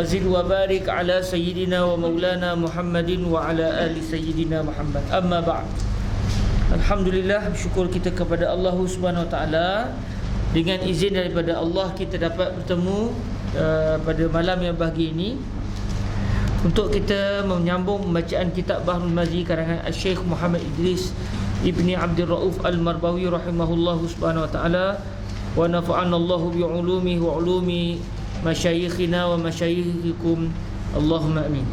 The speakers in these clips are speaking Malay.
Zid wa barik ala sayyidina wa maulana Muhammadin wa ala ali sayyidina Muhammad. Amma ba'd. Alhamdulillah, bersyukur kita kepada Allah Subhanahu wa taala. Dengan izin daripada Allah kita dapat bertemu pada malam yang bahagia ini untuk kita menyambung pembacaan kitab Bahrul Mazi karangan Syekh Muhammad Idris Ibni Abdul Rauf Al-Marbawi rahimahullahu subhanahu wa ta'ala, wa nafa'ana Allahu bi'ulumihi wa ulumi masyayikhina wa masyayikhikum, Allahumma amin.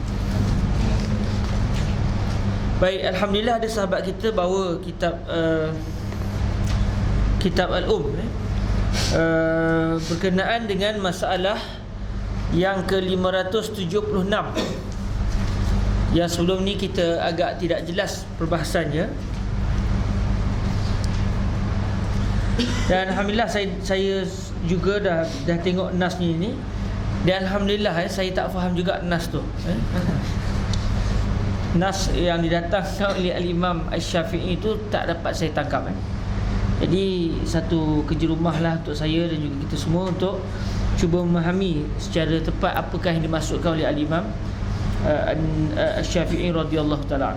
Baik, alhamdulillah ada sahabat kita bawa kitab Al-Um berkenaan dengan masalah yang ke-576 yang sebelum ni kita agak tidak jelas perbahasannya. Dan alhamdulillah saya juga dah tengok nas ni dan alhamdulillah saya tak faham juga nas tu. Nas yang didatangkan oleh Al-Imam Asy-Syafi'i itu tak dapat saya tangkap. Jadi satu kerja rumah lah untuk saya dan juga kita semua untuk cuba memahami secara tepat apakah yang dimaksudkan oleh Al-Imam Asy-Syafi'i radhiyallahu taala.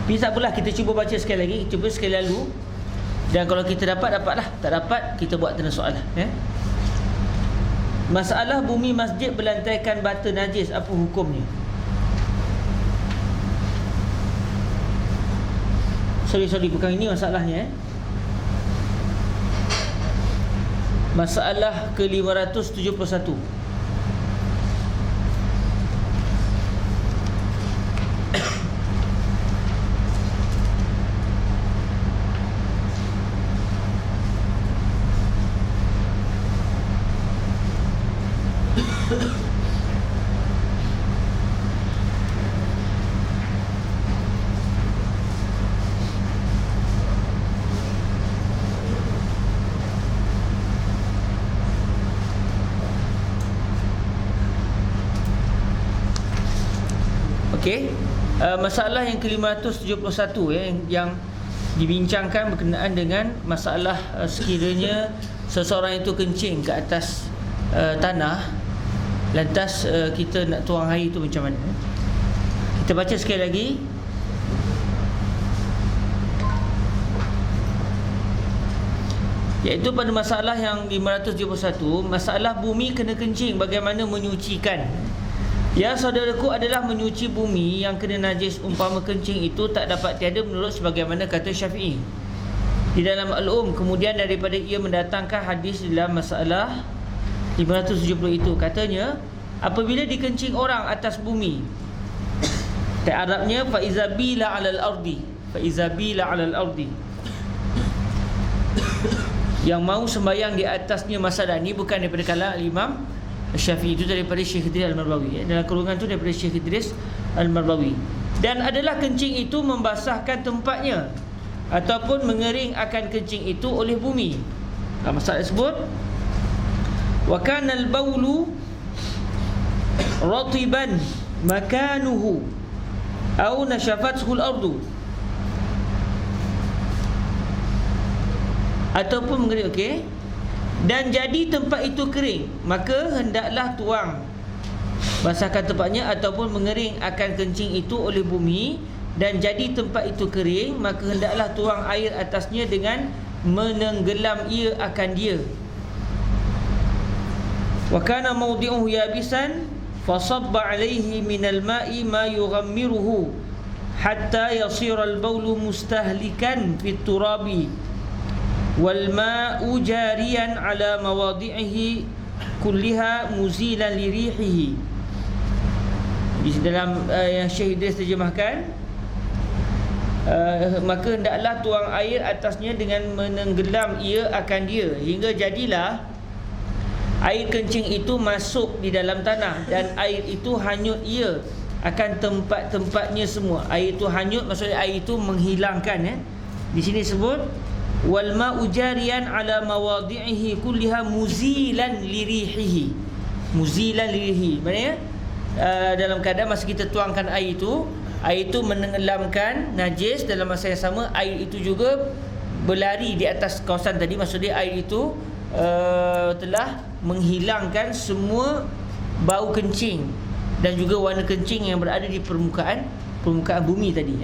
Tapi tak apalah, kita cuba baca sekali lagi, cuba sekali lalu. Dan kalau kita dapatlah, tak dapat kita buat tanda soalan, ya. Masalah bumi masjid berlantaikan bata najis, apa hukumnya? Sorry, bukan ini masalahnya, Masalah ke-571. Okey, masalah yang ke-571 yang dibincangkan berkenaan dengan masalah sekiranya seseorang itu kencing ke atas tanah, lantas kita nak tuang air itu macam mana? Kita baca sekali lagi. Iaitu pada masalah yang 571, masalah bumi kena kencing, bagaimana menyucikan. Ya saudaraku, adalah menyuci bumi yang kena najis umpama kencing itu tak dapat tiada menurut sebagaimana kata Syafi'i di dalam Al-Um. Kemudian daripada ia mendatangkan hadis dalam masalah 570 itu, katanya apabila dikencing orang atas bumi, tak Arabnya fa iza bila 'alal ardi, yang mau sembahyang di atasnya masalah ni bukan daripada kalangan Imam Syafi'i, itu daripada Syekh Idris Al-Marbawi, dalam kurungan tu daripada Syekh Idris Al-Marbawi. Dan adalah kencing itu membasahkan tempatnya ataupun mengering akan kencing itu oleh bumi. Masalah tersebut, wa kana al-baulu ratiban makanuhu aw nashafathu al-ardu, ataupun mengering, okey, dan jadi tempat itu kering, maka hendaklah tuang basahkan tempatnya ataupun mengering akan kencing itu oleh bumi. Dan jadi tempat itu kering, maka hendaklah tuang air atasnya dengan menenggelam ia akan dia. Wa kana mawdi'uhu yabisan fasabba alayhi minal ma'i ma yughammiruhu hatta yasira al-bawlu mustahlikan fit turabi wal ma'u jariyan ala mawadi'ihi kulliha muzilan li rihihi. Di dalam yang Syekh Idris terjemahkan, maka hendaklah tuang air atasnya dengan menenggelam ia akan dia, hingga jadilah air kencing itu masuk di dalam tanah dan air itu hanyut ia akan tempat-tempatnya semua. Air itu hanyut, maksudnya air itu menghilangkan, Di sini sebut wal ma'u jariyan ala mawadi'ihi kulliha muzilan lirihihi. Muzilan lirihi maknanya dalam keadaan masa kita tuangkan air itu menenggelamkan najis, dalam masa yang sama air itu juga berlari di atas kawasan tadi. Maksudnya air itu telah menghilangkan semua bau kencing dan juga warna kencing yang berada di permukaan bumi tadi,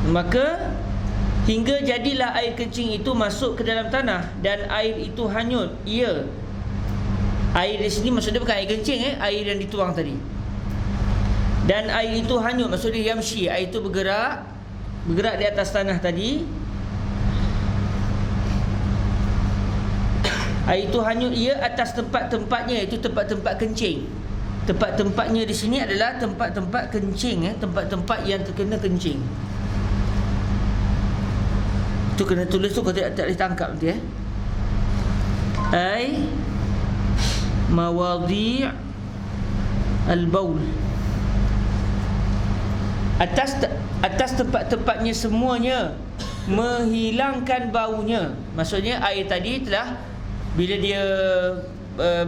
Maka hingga jadilah air kencing itu masuk ke dalam tanah dan air itu hanyut. Ia, air di sini maksudnya bukan air kencing, air yang dituang tadi. Dan air itu hanyut, maksudnya yamshi, air itu bergerak di atas tanah tadi. Air itu hanyut ia atas tempat-tempatnya, itu tempat-tempat kencing. Tempat-tempatnya di sini adalah tempat-tempat kencing, tempat-tempat yang terkena kencing. Tu kena tulis tu, kalau tak boleh tangkap nanti, Ai mawadhi' al-baul, atas tempat-tempatnya semuanya, menghilangkan baunya. Maksudnya air tadi telah, bila dia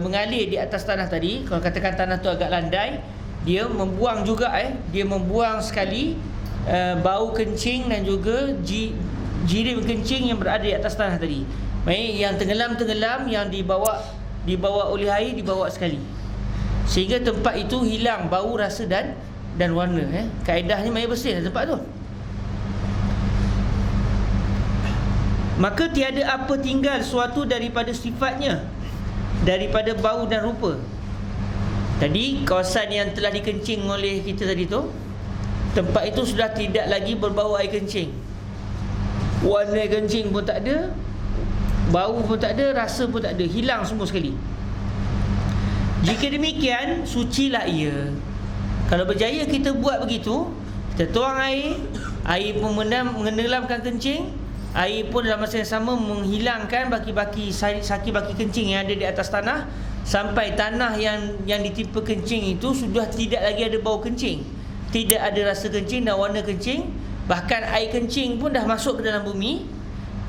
mengalir di atas tanah tadi, kalau katakan tanah tu agak landai, dia membuang juga dia membuang sekali bau kencing dan juga jirim kencing yang berada di atas tanah tadi. Maksudnya yang tenggelam, yang dibawa oleh air, dibawa sekali, sehingga tempat itu hilang bau, rasa dan warna. Kaedahnya maksudnya bersih tempat tu. Maka tiada apa tinggal suatu daripada sifatnya, daripada bau dan rupa. Tadi kawasan yang telah dikencing oleh kita tadi tu, tempat itu sudah tidak lagi berbau air kencing. Warna kencing pun tak ada, bau pun tak ada, rasa pun tak ada, hilang semua sekali. Jika demikian, sucilah ia. Kalau berjaya kita buat begitu, kita tuang air pun mengenelamkan kencing, air pun dalam masa yang sama menghilangkan baki-baki kencing yang ada di atas tanah, sampai tanah yang ditimpa kencing itu sudah tidak lagi ada bau kencing, tidak ada rasa kencing dan warna kencing, bahkan air kencing pun dah masuk ke dalam bumi.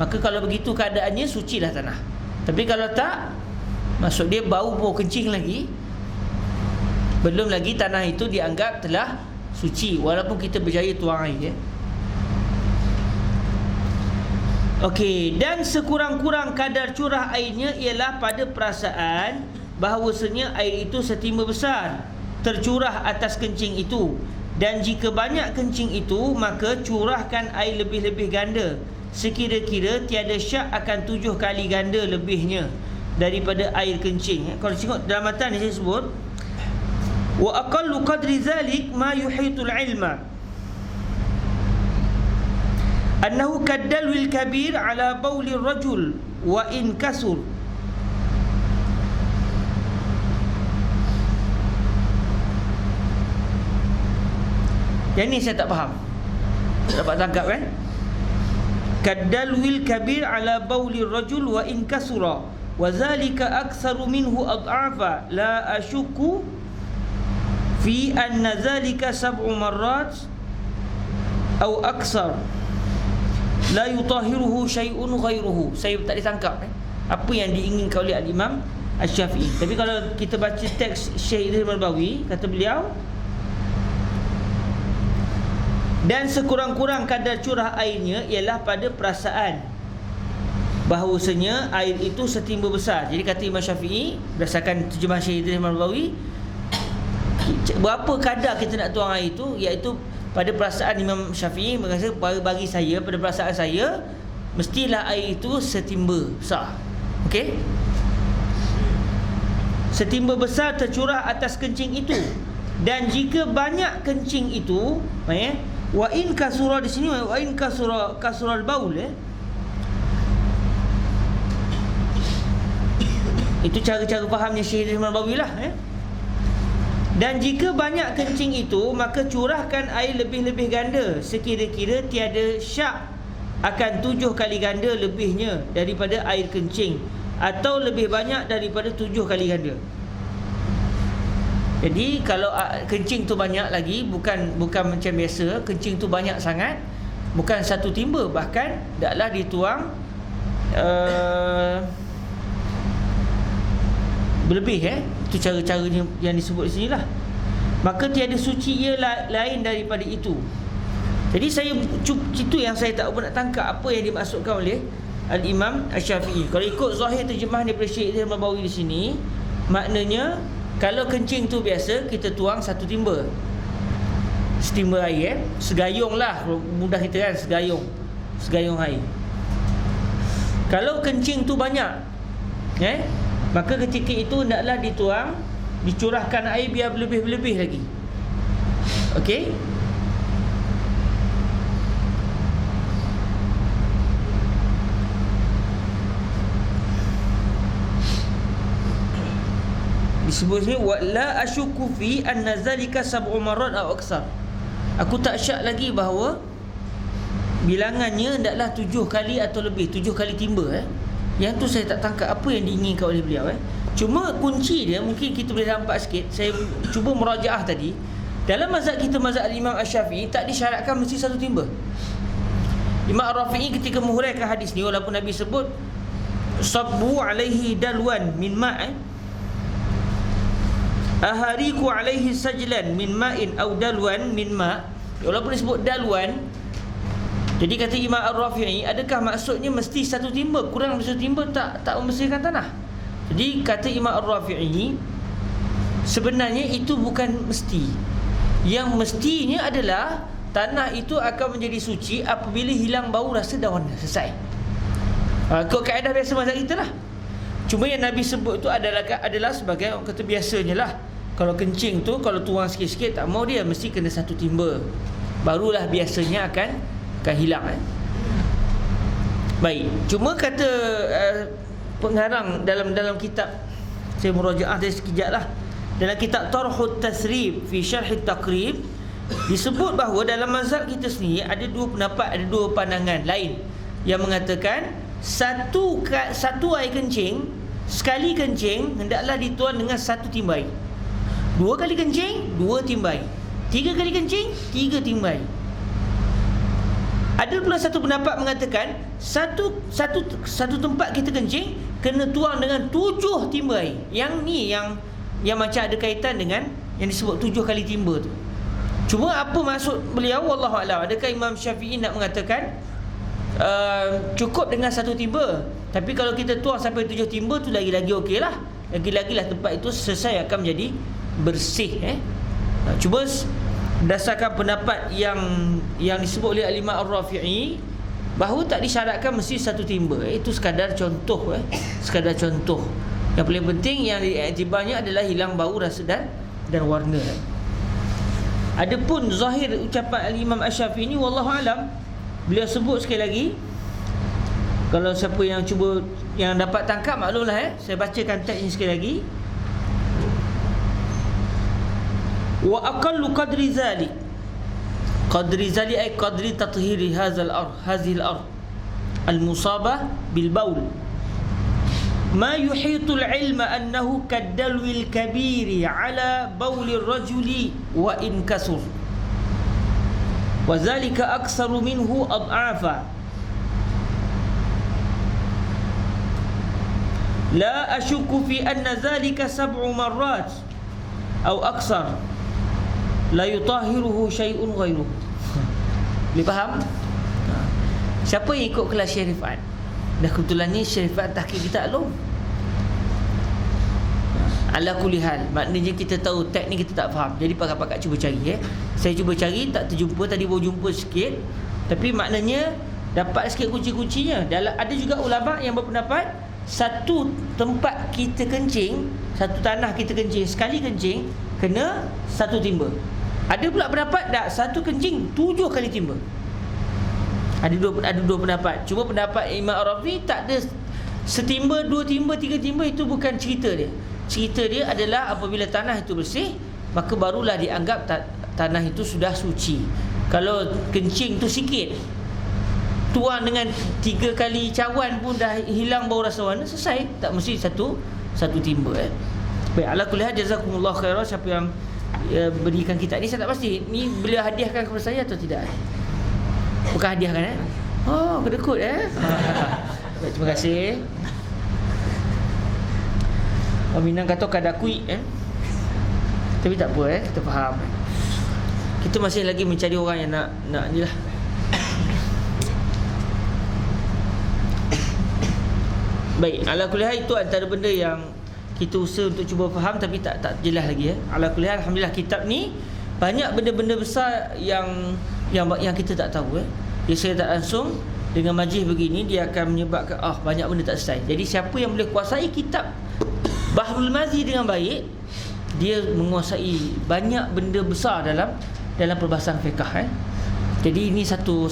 Maka kalau begitu keadaannya, sucilah tanah. Tapi kalau tak, maksud dia bau kencing lagi, belum lagi tanah itu dianggap telah suci, walaupun kita berjaya tuang air. Okey, dan sekurang-kurang kadar curah airnya ialah pada perasaan bahawasanya air itu setimba besar tercurah atas kencing itu. Dan jika banyak kencing itu, maka curahkan air lebih-lebih ganda, sekira-kira tiada syak akan 7 kali ganda lebihnya daripada air kencing. Kalau tengok dalam matan ni saya sebut, wa aqallu qadri zalik ma yuhitul ilma annahu kaddalwil kabir ala baulir rajul wa in kasur. Yang ni saya tak faham, tak dapat tangkap Kaddalwil kabir ala baulir rajul wa in kasura wa zalika aktsaru minhu ad'afa la ashukku fi anna zalika 7 marrat atau aksar la yutahiruhu syai'un ghairuhu. Saya tak ditangkap apa yang diinginkan oleh al-Imam Asy-Syafi'i. Tapi kalau kita baca teks Syekh Idris Marbawi, kata beliau, dan sekurang-kurang kadar curah airnya ialah pada perasaan bahawasanya air itu setimba besar. Jadi kata Imam Syafi'i, berdasarkan terjemahan Syekh Idris Marbawi, berapa kadar kita nak tuang air itu, iaitu pada perasaan Imam Syafi'i berkata, bagi saya, pada perasaan saya, mestilah air itu setimba besar. Okey, setimba besar tercurah atas kencing itu. Dan jika banyak kencing itu, wa in kasura di sini, wa in kasura al-baul, itu cara-cara fahamnya Syekh Idris Marbawi lah. Dan jika banyak kencing itu, maka curahkan air lebih-lebih ganda, sekira-kira tiada syak akan 7 kali ganda lebihnya daripada air kencing, atau lebih banyak daripada 7 kali ganda. Jadi kalau kencing tu banyak lagi, bukan macam biasa, kencing tu banyak sangat, bukan satu timba, bahkan taklah dituang berlebih. Itu cara-cara yang disebut di sini lah. Maka tiada suci ia lain daripada itu. Jadi itu yang saya tak nak tangkap, apa yang dimaksudkan oleh Al-Imam Asy-Syafi'i. Kalau ikut zahir terjemahan daripada Syekh Izz Al-Bawawi di sini, maknanya kalau kencing tu biasa kita tuang satu timba. Setimba air, segayung lah, mudah kita kan, segayung air. Kalau kencing tu banyak, maka ketika itu hendaklah dituang, dicurahkan air biar berlebih-lebih lagi. Okey. Disebut sini wala asyuku fi anna zalika sab'u marrat aw aksar. Aku tak syak lagi bahawa bilangannya hendaklah 7 kali atau lebih, 7 kali timba. Yang tu saya tak tangkap apa yang diinginkan oleh beliau. Cuma kunci dia mungkin kita boleh nampak sikit. Saya cuba merajaah tadi. Dalam mazhab kita, mazhab Imam Asy-Syafi'i, tak disyaratkan mesti satu timba. Imam Ar-Rafi'i ketika menghuraikan hadis ni, walaupun Nabi sebut sabbu alaihi dalwan min ma', ahariku alaihi sajlan min ma'in aw dalwan min ma', walaupun disebut dalwan. Jadi kata Imam Ar-Rafi'i, adakah maksudnya mesti satu timba? Kurang dari satu timba tak membersihkan tanah. Jadi kata Imam Ar-Rafi'i, sebenarnya itu bukan mesti. Yang mestinya adalah tanah itu akan menjadi suci apabila hilang bau, rasa dan warna. Selesai. Kau kaedah biasa mazhab kita lah. Cuma yang Nabi sebut tu adalah sebagai orang kata biasanya lah. Kalau kencing tu, kalau tuang sikit-sikit, tak mau dia mesti kena satu timba. Barulah biasanya akan hilang. Baik. Cuma kata pengarang dalam kitab, saya merajaah tadi sekejap lah, dalam kitab Tarhut Tasrib fi Syarh At-Taqrib, disebut bahawa dalam mazhab kita sendiri ada dua pendapat, ada dua pandangan lain yang mengatakan satu air kencing, sekali kencing hendaklah dituang dengan satu timba air. Dua kali kencing, dua timba air. Tiga kali kencing, tiga timba air. Ada pula satu pendapat mengatakan satu tempat kita kencing kena tuang dengan 7 timba air. Yang ni yang macam ada kaitan dengan yang disebut 7 kali timba tu. Cuma apa maksud beliau, wallahu a'lam. Adakah Imam Syafi'i nak mengatakan cukup dengan satu timba, tapi kalau kita tuang sampai 7 timba tu lagi-lagi okey lah. Lagi-lagi lah tempat itu selesai akan menjadi bersih. Cuba berdasarkan pendapat yang disebut oleh Al-Imam Ar-Rafi'i, bahawa tak disyaratkan mesti satu timba. Itu sekadar contoh. Sekadar contoh. Yang paling penting yang diiktibarnya adalah hilang bau, rasa dan warna. Adapun zahir ucapan Al-Imam Asy-Syafi'i ni, wallahu alam, beliau sebut sekali lagi. Kalau siapa yang cuba, yang dapat tangkap, maklumlah. Saya bacakan teks ini sekali lagi. Wa aqallu qadri zalik, qadri zalik ay qadri tathhiri hadzal ard, hadhil ard al-musabah bil baul, ma yuhitul ilma annahu kaddalwil kabiri ala baulir rajuli wa in kasur, wa zalika aksaru minhu ad'afa, la ashukku fi anna zalika 7 marrat aw aksar la yutahiruhu syai'un ghairuhu. Boleh faham? Siapa yang ikut kelas Syarifat? Dah kebetulan ni Syarifat tahqiq kita alum. Ala kulli hal, maknanya kita tahu teknik kita tak faham. Jadi pakak-pakak cuba cari. Saya cuba cari, tak terjumpa. Tadi baru jumpa sikit, tapi maknanya dapat sikit kunci-kuncinya. Ada juga ulama yang berpendapat satu tempat kita kencing, satu tanah kita kencing, sekali kencing kena satu timba. Ada pula pendapat tak, satu kencing 7 kali timba. Ada dua pendapat. Cuma pendapat Imam Ar-Rafi'i tak ada setimba, 2 timba, 3 timba. Itu bukan cerita dia. Cerita dia adalah apabila tanah itu bersih, maka barulah dianggap tanah itu sudah suci. Kalau kencing tu sikit, tuang dengan 3 kali cawan pun dah hilang bau, rasa warna, selesai. Tak mesti satu timba. Baik, ala kulli hal, jazakumullah khairan. Siapa yang berikan kitab ni saya tak pasti ni beliau hadiahkan kepada saya atau tidak. Bukan hadiahkan Oh, kedekut Baik, terima kasih. Orang Minang kata kadakui tapi tak apa kita faham. Kita masih lagi mencari orang yang nak ni lah. Baik, ala kulli hal itu antara benda yang kita usaha untuk cuba faham tapi tak jelas lagi ya. Ala kulli hal, alhamdulillah kitab ni banyak benda-benda besar yang kita tak tahu Dia saya tak langsung dengan majlis begini dia akan menyebabkan banyak benda tak selesai. Jadi siapa yang boleh kuasai kitab Bahrul Mazi dengan baik, dia menguasai banyak benda besar dalam perbahasan fiqh Jadi ini satu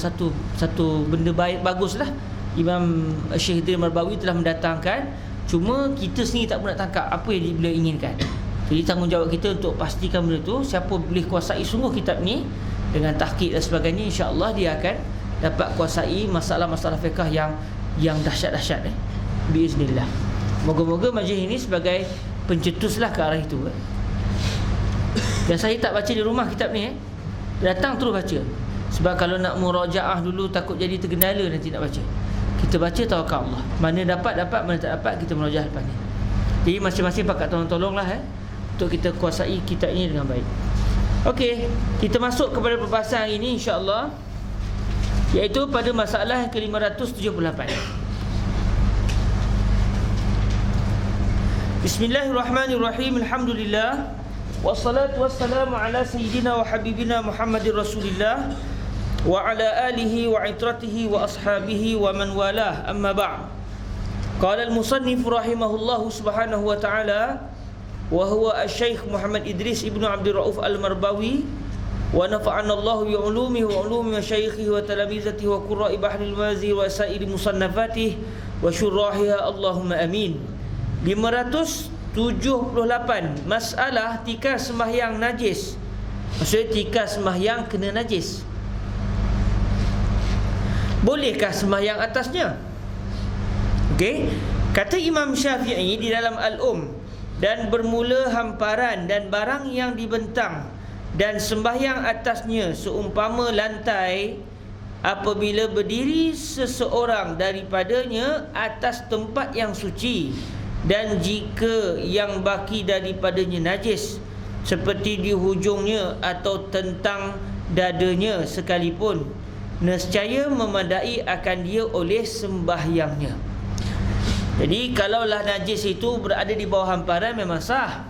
benda baik, baguslah Imam Syekh Hidayat Marbawi telah mendatangkan. Cuma kita sendiri tak pernah tangkap apa yang beliau inginkan. Jadi tanggungjawab kita untuk pastikan benda tu. Siapa boleh kuasai sungguh kitab ni dengan tahqiq dan sebagainya, insya-Allah dia akan dapat kuasai masalah-masalah fiqh yang dahsyat-dahsyat biiznillah. Moga-moga majlis ini sebagai pencetuslah ke arah itu Dan saya tak baca di rumah kitab ni datang terus baca. Sebab kalau nak murajaah dulu takut jadi tergendala nanti nak baca. Kita baca tawakal Allah. Mana dapat, mana tak dapat kita murajaah lepas ni. Jadi masing-masing pakat tolong-tolonglah untuk kita kuasai kitab ini dengan baik. Okey, kita masuk kepada perbahasan hari ini insya-Allah, iaitu pada masalah yang ke-578. Bismillahirrahmanirrahim. Alhamdulillah. Wassalatu wassalamu ala sayyidina wa habibina Muhammadir Rasulillah wa ala alihi wa itratihi wa ashabihi wa man walah, amma ba'd. Qala al-musannif rahimahullahu subhanahu wa ta'ala wa huwa asy-syaikh Muhammad Idris ibnu Abdul Rauf al-Marbawi wa nafa'ana Allah bi ulumihi wa ulumi masyaikhihi wa talamizatihi wa qurra'i bahril mazi wa sa'iri musannafatihi wa syurrahiha, Allahumma amin. 578 masalah tikar sembahyang najis. Maksudnya tikar sembahyang kena najis. Bolehkah sembahyang atasnya? Okey, kata Imam Syafi'i di dalam dan bermula hamparan dan barang yang dibentang dan sembahyang atasnya seumpama lantai apabila berdiri seseorang daripadanya atas tempat yang suci, dan jika yang baki daripadanya najis seperti di hujungnya atau tentang dadanya sekalipun, nescaya memadai akan dia oleh sembahyangnya. Jadi kalaulah najis itu berada di bawah hamparan memang sah.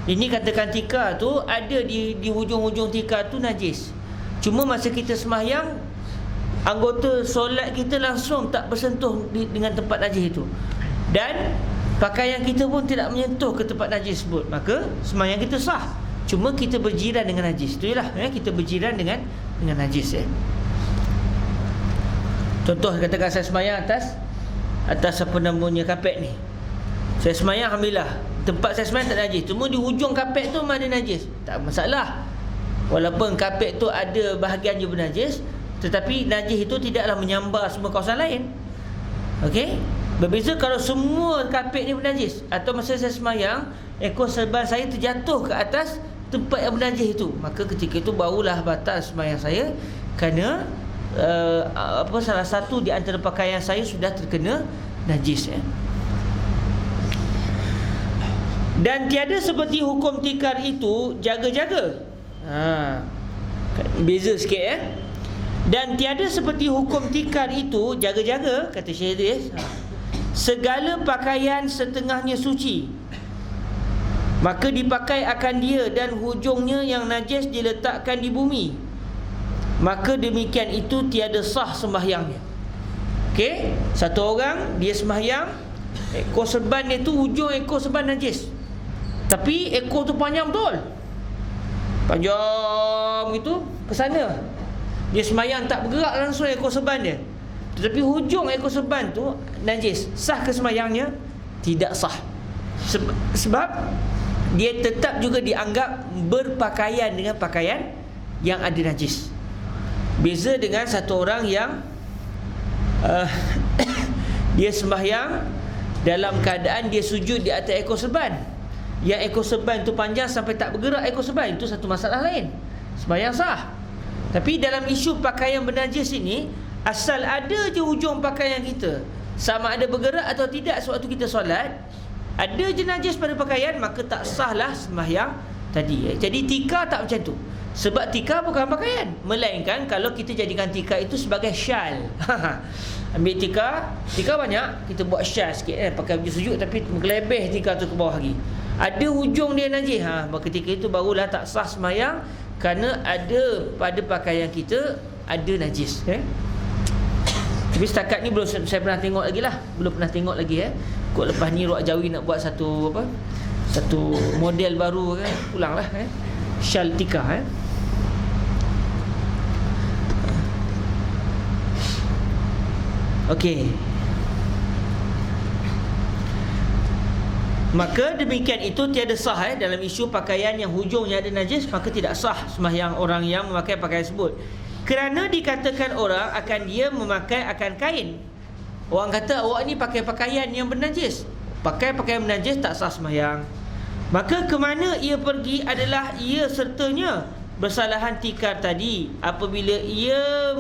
Ini katakan tikar tu ada di hujung-hujung tikar tu najis. Cuma masa kita sembahyang, anggota solat kita langsung tak bersentuh dengan tempat najis itu, dan pakaian kita pun tidak menyentuh ke tempat najis tersebut, maka sembahyang kita sah. Cuma kita berjiran dengan najis. Itulah kita berjiran dengan najis Contoh katakan saya sembahyang atas apa namanya kapet ni. Saya sembahyang, alhamdulillah tempat saya sembahyang tak najis, cuma di hujung kapet tu ada najis, tak masalah. Walaupun kapet tu ada bahagian je bernajis, tetapi najis itu tidaklah menyambar semua kawasan lain. Okey, berbeza kalau semua kapet ni bernajis, atau masa saya sembahyang ekor serban saya terjatuh ke atas tempat yang bernajis itu, maka ketika itu barulah batal sembahyang saya, kerana salah satu di antara pakaian saya sudah terkena najis Dan tiada seperti hukum tikar itu jaga-jaga. Beza sikit Dan tiada seperti hukum tikar itu jaga-jaga, kata Syekh Idris, segala pakaian setengahnya suci, maka dipakai akan dia, dan hujungnya yang najis diletakkan di bumi, maka demikian itu tiada sah sembahyangnya. Okey, satu orang dia sembahyang, ekor serban dia tu, hujung ekor serban najis, tapi ekor tu panjang betul, panjang gitu ke sana. Dia sembahyang tak bergerak langsung ekor serban dia, tetapi hujung ekor serban tu najis. Sah ke sembahyangnya? Tidak sah. Sebab dia tetap juga dianggap berpakaian dengan pakaian yang ada najis. Beza dengan satu orang yang dia sembahyang dalam keadaan dia sujud di atas ekor serban, yang ekor serban tu panjang sampai tak bergerak ekor serban, itu satu masalah lain, sembahyang sah. Tapi dalam isu pakaian bernajis ini, asal ada je hujung pakaian kita, sama ada bergerak atau tidak sewaktu kita solat, ada je najis pada pakaian, maka tak sahlah sembahyang tadi. Jadi tikar tak macam tu. Sebab tikar bukan pakaian, melainkan kalau kita jadikan tikar itu sebagai syal. Ambil tikar banyak, kita buat syal sikit pakai baju sujud tapi melebih tikar tu ke bawah lagi. Ada hujung dia najis, ketika itu barulah tak sah sembahyang, kerana ada pada pakaian kita ada najis. Tapi setakat ni belum saya pernah tengok lagi lah. Belum pernah tengok lagi Kok lepas ni Ruak Jawi nak buat satu model baru pulang lah syal tikar Okey. Maka demikian itu tiada sah dalam isu pakaian yang hujungnya ada najis, maka tidak sah sembahyang orang yang memakai pakaian tersebut. Kerana dikatakan orang akan dia memakai akan kain. Orang kata awak ni pakai pakaian yang bernajis. Pakai pakaian bernajis tak sah sembahyang. Maka ke mana ia pergi adalah ia sertanya bersalahan tikar tadi apabila ia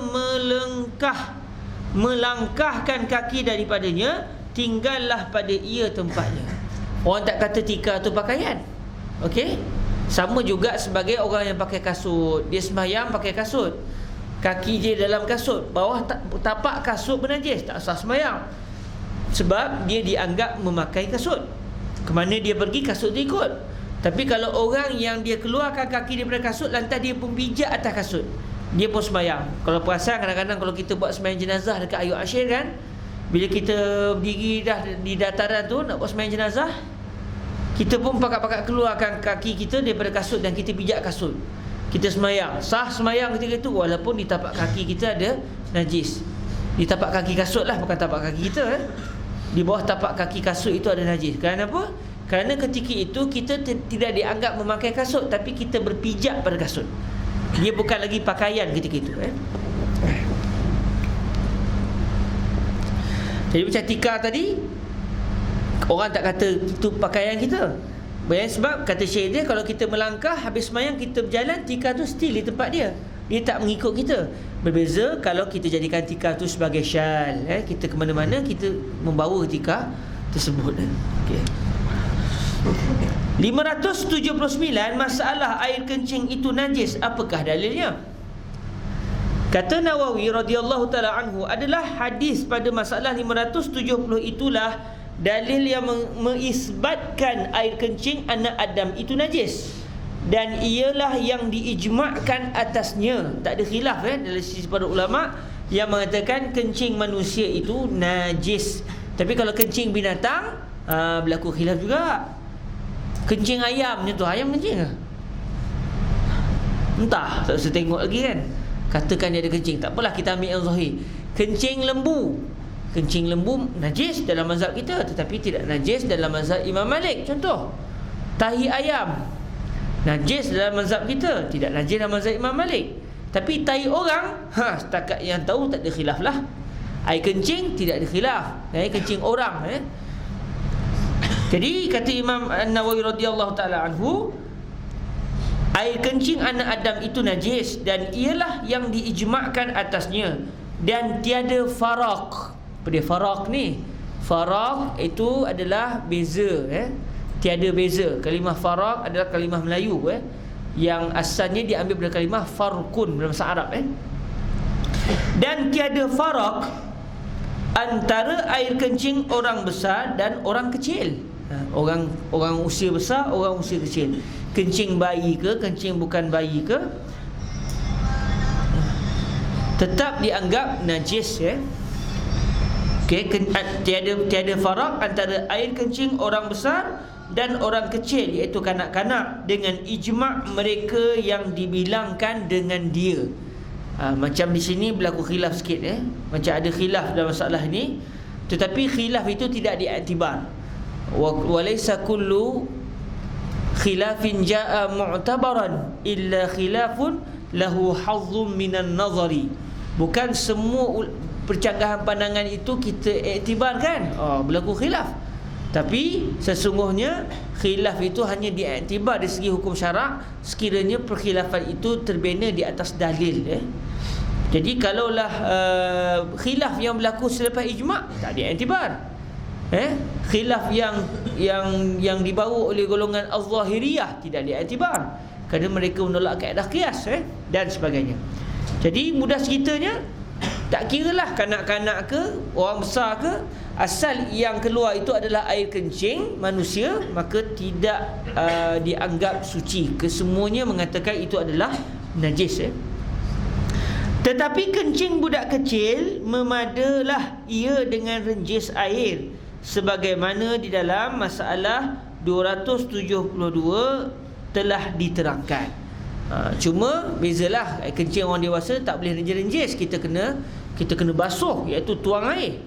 melangkahkan kaki daripadanya, tinggallah pada ia tempatnya. Orang tak kata tikar tu pakaian. Okey? Sama juga sebagai orang yang pakai kasut. Dia sembahyang pakai kasut, kaki dia dalam kasut, bawah tapak kasut bernajis, tak sah sembahyang. Sebab dia dianggap memakai kasut. Kemana dia pergi, kasut dia ikut. Tapi kalau orang yang dia keluarkan kaki daripada kasut, lantas dia pun pijak atas kasut, dia pun sembahyang. Kalau perasan kadang-kadang kalau kita buat sembahyang jenazah dekat Ayub Ashir kan, bila kita berdiri dah di dataran tu nak buat sembahyang jenazah, kita pun pakat-pakat keluarkan kaki kita daripada kasut dan kita pijak kasut. Kita sembahyang, sah sembahyang ketika itu walaupun di tapak kaki kita ada najis. Di tapak kaki kasut lah, bukan tapak kaki kita Di bawah tapak kaki kasut itu ada najis. Kerana apa? Kerana ketika itu kita tidak dianggap memakai kasut, tapi kita berpijak pada kasut. Dia bukan lagi pakaian ketika itu Jadi macam tikar tadi, orang tak kata itu pakaian kita. Sebab kata Syekh dia, kalau kita melangkah habis sembahyang kita berjalan, tikar tu still di tempat dia, dia tak mengikut kita. Berbeza kalau kita jadikan tikar tu sebagai syal, kita ke mana-mana kita membawa tikar tersebut. Okey. 579, masalah air kencing itu najis, apakah dalilnya? Kata Nawawi radhiyallahu taala anhu, adalah hadis pada masalah 570 itulah dalil yang mengisbatkan air kencing anak Adam itu najis, dan ialah yang diijma'kan atasnya. Tak ada khilaf dari sisi para ulama yang mengatakan kencing manusia itu najis. Tapi kalau kencing binatang berlaku khilaf juga. Kencing ayam macam tu, ayam kencing ke? Entah, tak usah tengok lagi kan. Katakan dia ada kencing, tak apalah, kita ambil yang zahir. Kencing lembu, kencing lembu najis dalam mazhab kita, tetapi tidak najis dalam mazhab Imam Malik. Contoh, tahi ayam najis dalam mazhab kita, tidak najis dalam mazhab Imam Malik. Tapi tahi orang, setakat yang tahu tak ada khilaf lah. Air kencing tidak ada khilaf, air kencing orang Jadi kata Imam An-Nawawi radhiyallahu taala anhu, air kencing anak Adam itu najis dan ialah yang diijma'kan atasnya, dan tiada faraq. Apa dia faraq ni? Faraq itu adalah beza, tiada beza. Kalimah faraq adalah kalimah Melayu yang asalnya diambil dari kalimah farqun dalam bahasa Arab Dan tiada faraq antara air kencing orang besar dan orang kecil. Orang usia besar, orang usia kecil. Kencing bayi ke, kencing bukan bayi ke, tetap dianggap najis Okey, tiada farak antara air kencing orang besar dan orang kecil, iaitu kanak-kanak, dengan ijma' mereka yang dibilangkan dengan dia. Macam di sini berlaku khilaf sikit Macam ada khilaf dalam masalah ini, tetapi khilaf itu tidak diiktibar. Walaysa kullu khilafin jaa mu'tabaran illa khilafun lahu hazzun minan nazari. Bukan semua percanggahan pandangan itu kita iktibarkan. Berlaku khilaf, tapi sesungguhnya khilaf itu hanya diiktibar dari segi hukum syarak sekiranya perkhilafan itu terbina di atas dalil. Jadi kalaulah khilaf yang berlaku selepas ijma' tak diiktibar. Khilaf yang dibawa oleh golongan Az-Zahiriyah tidak diiktibar kerana mereka menolak kaedah qiyas dan sebagainya. Jadi mudah ceritanya, Tak kiralah kanak-kanak ke, orang besar ke, asal yang keluar itu adalah air kencing manusia, maka tidak dianggap suci. Kesemuanya mengatakan itu adalah najis. Tetapi kencing budak kecil memadalah ia dengan renjis air, sebagaimana di dalam masalah 272 telah diterangkan. Cuma bezalah, kencing orang dewasa tak boleh renjis-renjis, kita kena basuh, iaitu tuang air.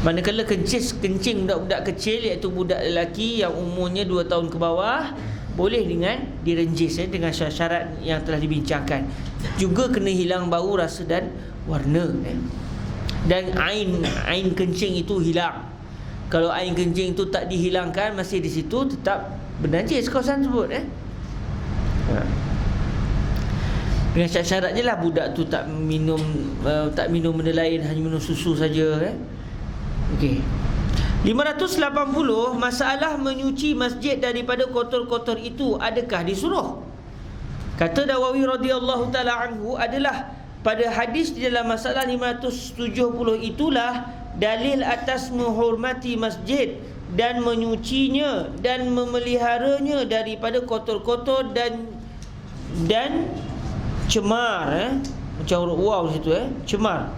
Manakala kencing budak-budak kecil, iaitu budak lelaki yang umurnya 2 tahun ke bawah, boleh dengan direnjis dengan syarat yang telah dibincangkan. Juga kena hilang bau, rasa dan warna. Dan ain kencing itu hilang. Kalau ain kencing itu tak dihilangkan, masih di situ, tetap bernajis kawasan tersebut. Dengan syarat je lah budak tu tak minum benda lain, hanya minum susu saja. Okey. 580, masalah menyuci masjid daripada kotor-kotor itu adakah disuruh? Kata Nawawi radhiyallahu taala anhu, adalah pada hadis di dalam masalah 570 itulah dalil atas menghormati masjid dan menyucinya dan memeliharanya daripada kotor-kotor dan cemar. Macam huruf waw situ, cemar.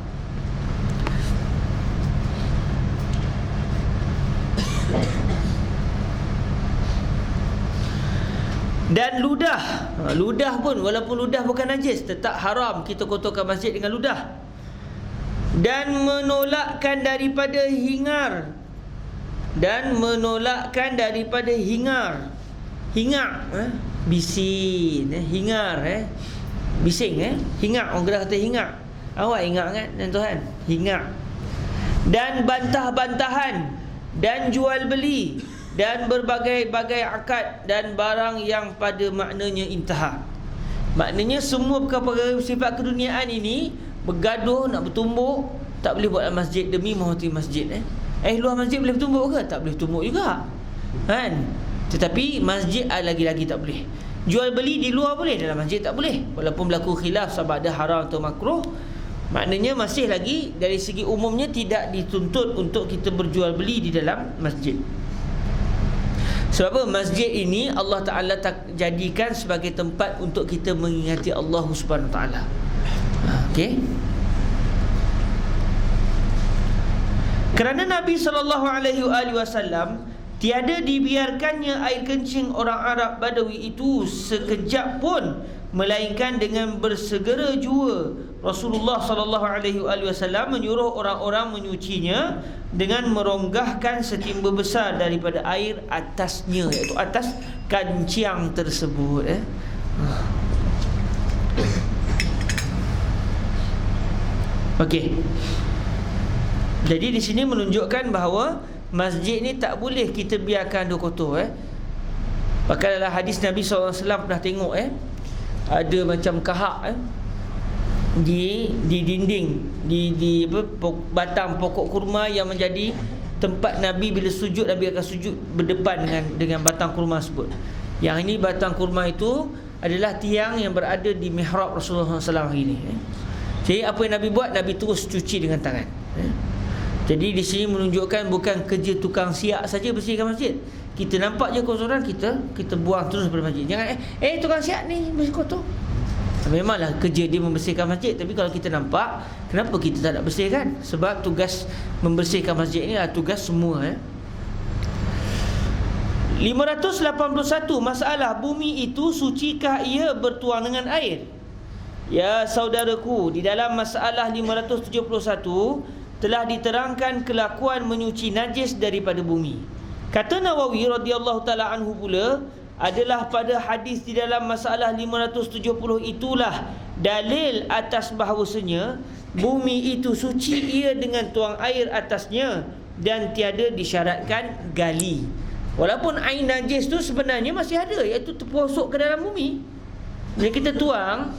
Dan ludah pun, walaupun ludah bukan najis, tetap haram kita kotorkan masjid dengan ludah. Dan menolakkan daripada hingar. Hingar, bisin, hingar, bising, hingar, orang Kedah kata hingar. Awak ingat kan tuan? Hingar. Dan bantah-bantahan dan jual beli dan berbagai-bagai akad dan barang yang pada maknanya intaha. Maknanya semua perkara-perkara sifat keduniaan ini bergaduh, nak bertumbuk, tak boleh buat dalam masjid demi menghormati masjid. Luar masjid boleh bertumbuk ke? Tak boleh bertumbuk juga, kan? Tetapi masjid lagi-lagi tak boleh. Jual beli di luar boleh, dalam masjid tak boleh. Walaupun berlaku khilaf sama ada haram atau makruh, maknanya masih lagi dari segi umumnya tidak dituntut untuk kita berjual beli di dalam masjid. Sebab apa? Masjid ini Allah Ta'ala jadikan sebagai tempat untuk kita mengingati Allah Subhanahu Wa Ta'ala. Okey. Kerana Nabi SAW tiada dibiarkannya air kencing orang Arab Badawi itu sekejap pun, melainkan dengan bersegera jua Rasulullah SAW menyuruh orang-orang menyucinya dengan meronggahkan setimba besar daripada air atasnya, iaitu atas kancing tersebut. Okey. Jadi di sini menunjukkan bahawa masjid ni tak boleh kita biarkan dia kotor. Bahkan dalam hadis Nabi SAW pernah tengok ada macam kahak di dinding, di batang pokok kurma yang menjadi tempat Nabi bila sujud, Nabi akan sujud berdepan dengan batang kurma tersebut. Yang ini batang kurma itu adalah tiang yang berada di mihrab Rasulullah SAW hari ini. Jadi apa yang Nabi buat, Nabi terus cuci dengan tangan. Jadi di sini menunjukkan bukan kerja tukang siap saja bersihkan masjid. Kita nampak je kotoran, kita buang terus daripada masjid. Jangan tukang siap ni bersih kotor. Memanglah kerja dia membersihkan masjid, tapi kalau kita nampak, kenapa kita tak nak bersihkan? Sebab tugas membersihkan masjid ni adalah tugas semua. 581, masalah bumi itu sucikah ia bertuang dengan air? Ya saudaraku, di dalam masalah 571 telah diterangkan kelakuan menyuci najis daripada bumi. Kata Nawawi radhiyallahu taala anhu pula, adalah pada hadis di dalam masalah 570 itulah dalil atas bahawasanya bumi itu suci ia dengan tuang air atasnya dan tiada disyaratkan gali. Walaupun air najis tu sebenarnya masih ada, iaitu terperosok ke dalam bumi. Bila kita tuang,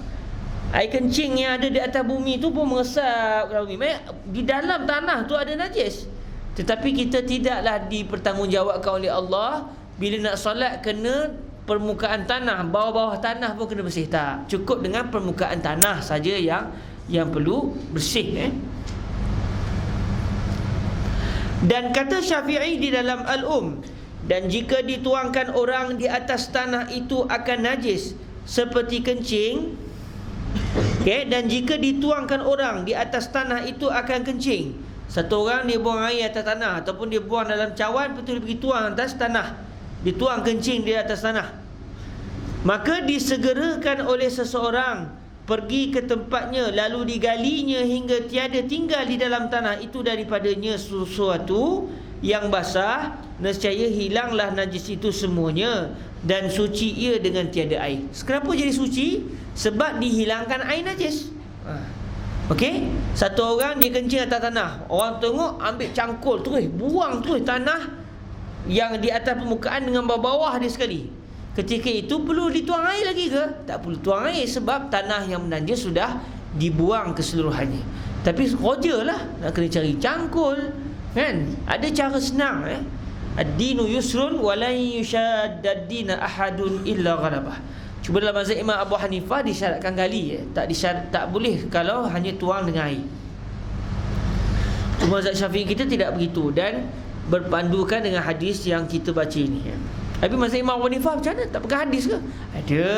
air kencing yang ada di atas bumi tu pun meresap ke dalam bumi. Di dalam tanah tu ada najis, tetapi kita tidaklah dipertanggungjawabkan oleh Allah. Bila nak solat, kena permukaan tanah, bawah-bawah tanah pun kena bersih. Tak cukup dengan permukaan tanah saja yang yang perlu bersih. Dan kata Syafi'i di dalam dan jika dituangkan orang di atas tanah itu akan najis seperti kencing. Dan jika dituangkan orang di atas tanah itu akan kencing. Satu orang dia buang air atas tanah, ataupun dia buang dalam cawan, betul dia pergi tuang atas tanah, dituang kencing di atas tanah, maka disegerakan oleh seseorang pergi ke tempatnya, lalu digalinya hingga tiada tinggal di dalam tanah itu daripadanya sesuatu yang basah, nescaya hilanglah najis itu semuanya, dan suci ia dengan tiada air. Kenapa jadi suci? Sebab dihilangkan air najis. Okey, satu orang dia kencing atas tanah, orang tengok, ambil cangkul terus, buang terus tanah yang di atas permukaan dengan bawah dia sekali. Ketika itu perlu dituang air lagi ke? Tak perlu tuang air, sebab tanah yang najis sudah dibuang keseluruhannya. Tapi rojalah, nak kena cari cangkul, kan? Ada cara senang. Ad-dinu yusrun wa lan yushaddad dina ahadun illa ghalabah. Cuba dalam mazhab Imam Abu Hanifah disyaratkan gali, tak boleh kalau hanya tuang dengan air. Cuma mazhab Syafi'i kita tidak begitu, dan berpandukan dengan hadis yang kita baca ini. Tapi mazhab Imam Abu Hanifah macam mana? Tak pegang hadis ke? Ada.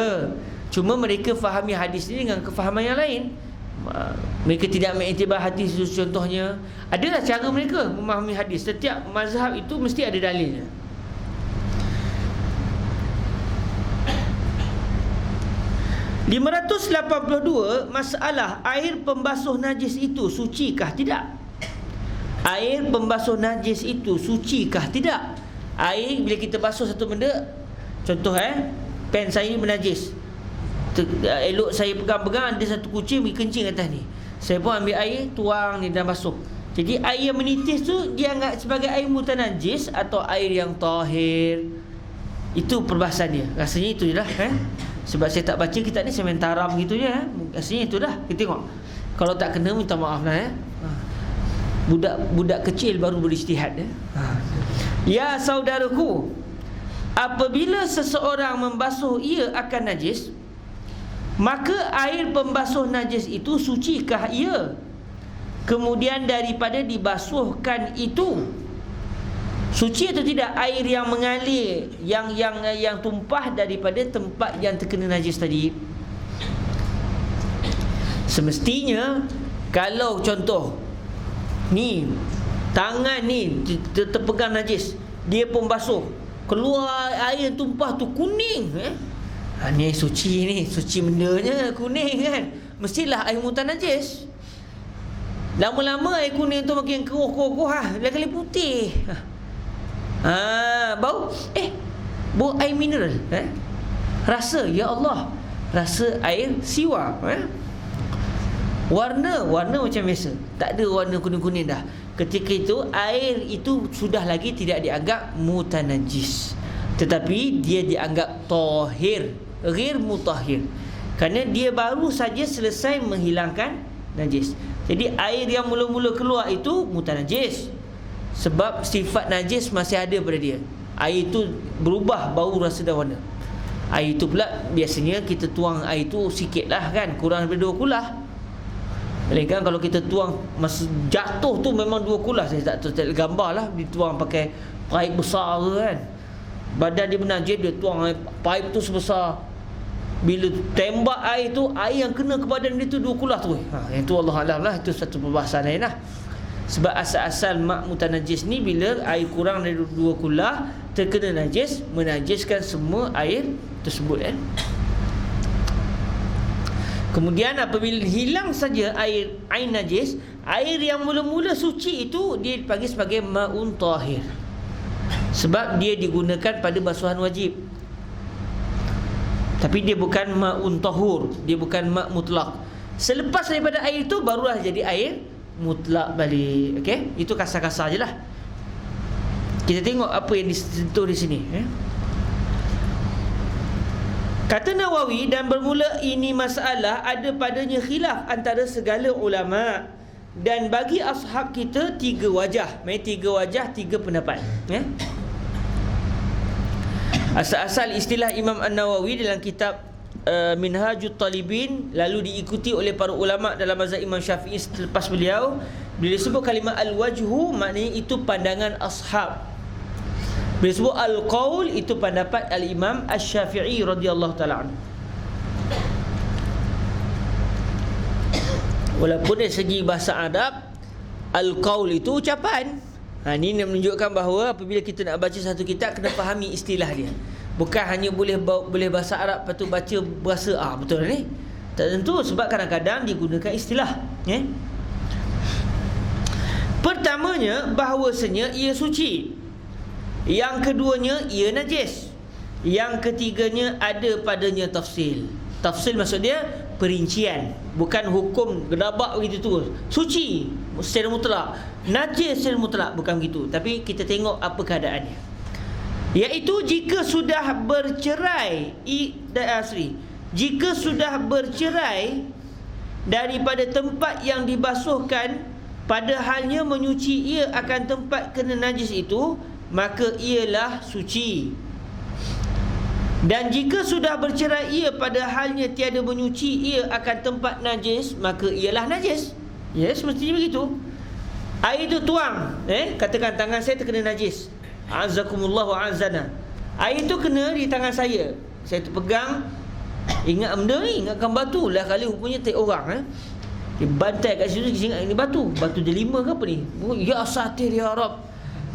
Cuma mereka fahami hadis ini dengan kefahaman yang lain. Mereka tidak mengiktibar hadis itu contohnya. Adalah cara mereka memahami hadis. Setiap mazhab itu mesti ada dalilnya. (582) Masalah air pembasuh najis itu sucikah tidak? Air pembasuh najis itu sucikah tidak? Air bila kita basuh satu benda, contoh pen saya ni bernajis, elok saya pegang-pegang, ada satu kucing pergi kencing atas ni, saya pun ambil air tuang ni dan basuh. Jadi air yang menitis tu dia anggap sebagai air mutanajis atau air yang tahir. Itu perbahasan dia. Rasanya itu je lah. Sebab saya tak baca kitab ni, saya main taram gitu je. Rasanya itu dah. Kita tengok. Kalau tak kena, minta maaf lah. Budak kecil baru berijtihad. Ya saudaraku, apabila seseorang membasuh ia akan najis, maka air pembasuh najis itu sucikah ia? Kemudian daripada dibasuhkan itu, suci atau tidak air yang mengalir, yang tumpah daripada tempat yang terkena najis tadi? Semestinya kalau contoh ni tangan ni terpegang najis, dia pun basuh, keluar air tumpah tu kuning, ni suci, ni suci bendanya kuning kan. Mestilah air mutanajis. Lama-lama air kuning tu makin keruh-keruh lain kali putih. Bau bau air mineral. Rasa, ya Allah, rasa air siwa. Warna macam biasa, tak ada warna kuning-kuning dah. Ketika itu air itu sudah lagi tidak dianggap mutanajis, tetapi dia dianggap tahir, ghair mutahhir, kerana dia baru saja selesai menghilangkan najis. Jadi air yang mula-mula keluar itu mutanajis, sebab sifat najis masih ada pada dia. Air itu berubah bau, rasa dan warna. Air itu pula biasanya kita tuang air itu sikit lah kan, kurang daripada 2 kulah. Kan kalau kita tuang masa jatuh tu memang 2 kulah. Saya tak gambar lah, dituang pakai paip besar tu kan. Badan dia bernajis, dia tuang paip tu sebesar. Bila tembak air tu, air yang kena ke badan dia tu 2 kulah tu. Yang tu Allah Alam lah, itu satu perbahasan lain lah. Sebab asal-asal mak mutanajis ni, bila air kurang dari 2 kulah terkena najis, menajiskan semua air tersebut kan. Kemudian apabila hilang saja air najis, air yang mula-mula suci itu dia dipanggil sebagai ma'un tahir, sebab dia digunakan pada basuhan wajib. Tapi dia bukan ma'un tahur, dia bukan ma' mutlak. Selepas daripada air itu barulah jadi air mutlak balik. Okey, itu kasar-kasar je lah. Kita tengok apa yang disentuh di sini. Kata Nawawi, dan bermula ini masalah ada padanya khilaf antara segala ulama, dan bagi ashab kita 3 wajah. Main 3 wajah, 3 pendapat. Asal-asal istilah Imam An-Nawawi dalam kitab Minhajut Talibin, lalu diikuti oleh para ulama dalam mazhab Imam Syafi'i selepas beliau. Bila disebut kalimah al-wajhu, maknanya itu pandangan ashab. Bila disebut al-qaul, itu pendapat al-Imam Asy-Syafi'i radhiyallahu ta'ala anhu. Walaupun dari segi bahasa Arab, al-qaul itu ucapan. Ini menunjukkan bahawa apabila kita nak baca satu kitab, kena fahami istilah dia. Bukan hanya boleh bahasa Arab, lepas tu baca berasa betul ni. Tak tentu, sebab kadang-kadang digunakan istilah. Pertamanya, bahawasanya ia suci. Yang keduanya, ia najis. Yang ketiganya, ada padanya tafsil. Tafsil maksud dia perincian, bukan hukum gedabak begitu tu. Suci secara mutlak, najis secara mutlak, bukan begitu. Tapi kita tengok apa keadaannya. Iaitu jika sudah bercerai jika sudah bercerai daripada tempat yang dibasuhkan, padahalnya menyuci ia akan tempat kena najis itu, maka ialah suci. Dan jika sudah bercerai ia padahalnya tiada menyuci ia akan tempat najis, maka ialah najis. Semestinya begitu. Air itu tuang, katakan tangan saya terkena najis, azakumullah wa azana. Air tu kena di tangan saya. Saya terpegang, ingat benda ni, ingatkan batu. Lah kali rupanya tak orang dia bantai kat situ, ingat ini batu delima ke apa ni? Ya satir ya Rab.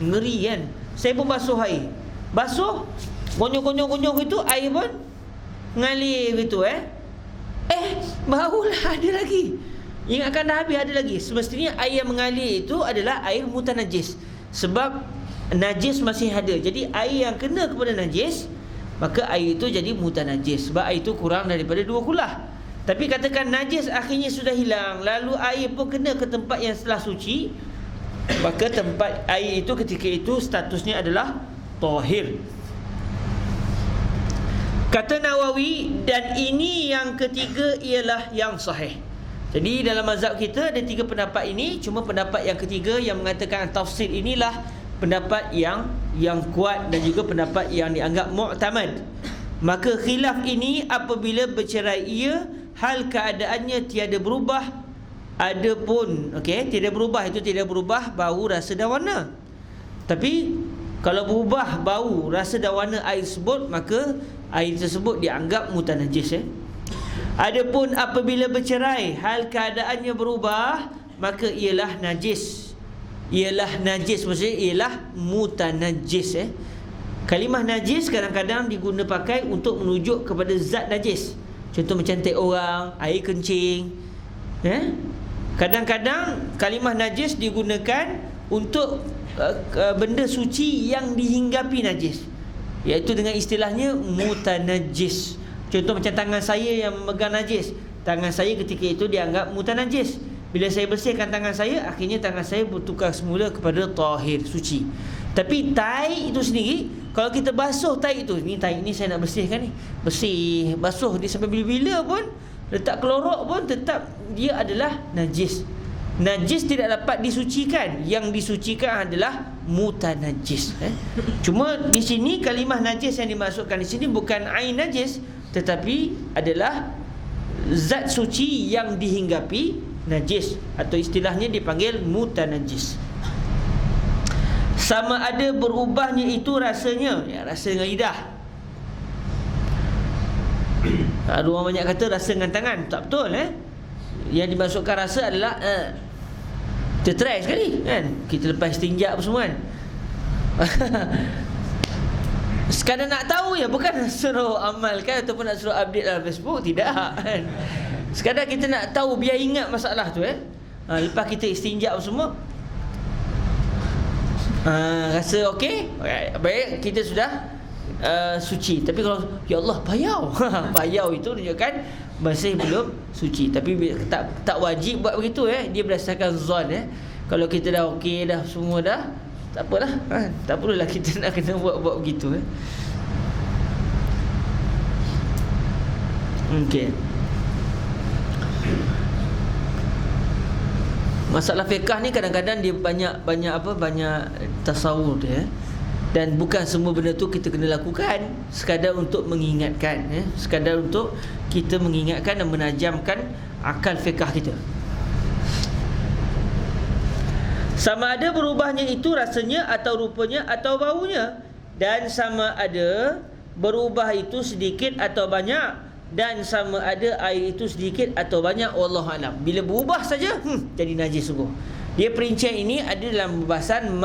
Ngeri kan. Saya pun basuh air. Basuh, gonyong itu, air pun ngalir gitu barulah ada lagi. Ingatkan dah habis, ada lagi. Semestinya air yang mengalir itu adalah air mutanajis, sebab najis masih ada. Jadi air yang kena kepada najis, maka air itu jadi mutanajis, sebab air itu kurang daripada 2 kulah. Tapi katakan najis akhirnya sudah hilang, lalu air pun kena ke tempat yang telah suci, maka tempat air itu ketika itu statusnya adalah tahir. Kata Nawawi, dan ini yang ketiga ialah yang sahih. Jadi dalam mazhab kita ada 3 pendapat ini. Cuma pendapat yang ketiga yang mengatakan tafsir inilah pendapat yang kuat dan juga pendapat yang dianggap mu'tamad. Maka khilaf ini apabila bercerai ia, hal keadaannya tiada berubah, adapun tiada berubah, itu tiada berubah bau, rasa dan warna. Tapi kalau berubah bau, rasa dan warna air tersebut, maka air tersebut dianggap mutanajis. Adapun apabila bercerai, hal keadaannya berubah, maka ialah najis. Maksudnya ialah mutanajis. Kalimah najis kadang-kadang diguna pakai untuk menunjuk kepada zat najis. Contoh macam teh orang, air kencing. Kadang-kadang kalimah najis digunakan untuk benda suci yang dihinggapi najis, iaitu dengan istilahnya mutanajis. Contoh macam tangan saya yang memegang najis, tangan saya ketika itu dianggap mutanajis. Bila saya bersihkan tangan saya, akhirnya tangan saya bertukar semula kepada tahir, suci. Tapi tai itu sendiri, kalau kita basuh tai itu, ni tai ni saya nak bersihkan ni, bersih, basuh dia sampai bila-bila pun, letak kelorok pun tetap dia adalah najis. Najis tidak dapat disucikan. Yang disucikan adalah mutanajis. Cuma di sini kalimah najis yang dimasukkan di sini bukan ain najis, tetapi adalah zat suci yang dihinggapi najis, atau istilahnya dipanggil mutanajis. Sama ada berubahnya itu rasanya, rasa dengan lidah. Ada orang banyak kata rasa dengan tangan, tak betul. Yang dimasukkan rasa adalah kita try sekali kan, kita lepas tinjak apa semua kan. Sekadar nak tahu bukan suruh amalkan ataupun nak suruh update dalam Facebook, tidak kan. Sekadar kita nak tahu, biar ingat masalah tu lepas kita istinja apa semua, rasa okey, baik, kita sudah suci. Tapi kalau ya Allah payau payau itu menunjukkan masih belum suci. Tapi tak wajib buat begitu. Dia berdasarkan zon. Kalau kita dah okey dah, semua dah, tak apalah, tak perlulah kita nak kena buat begitu. Okey. Masalah fiqh ni kadang-kadang dia banyak tasawur dia. Dan bukan semua benda tu kita kena lakukan, sekadar untuk mengingatkan, sekadar untuk kita mengingatkan dan menajamkan akal fiqh kita. Sama ada berubahnya itu rasanya atau rupanya atau baunya, dan sama ada berubah itu sedikit atau banyak, dan sama ada air itu sedikit atau banyak. Wallahu alam. Bila berubah saja jadi najis sungguh. Dia perincian ini ada dalam bahasan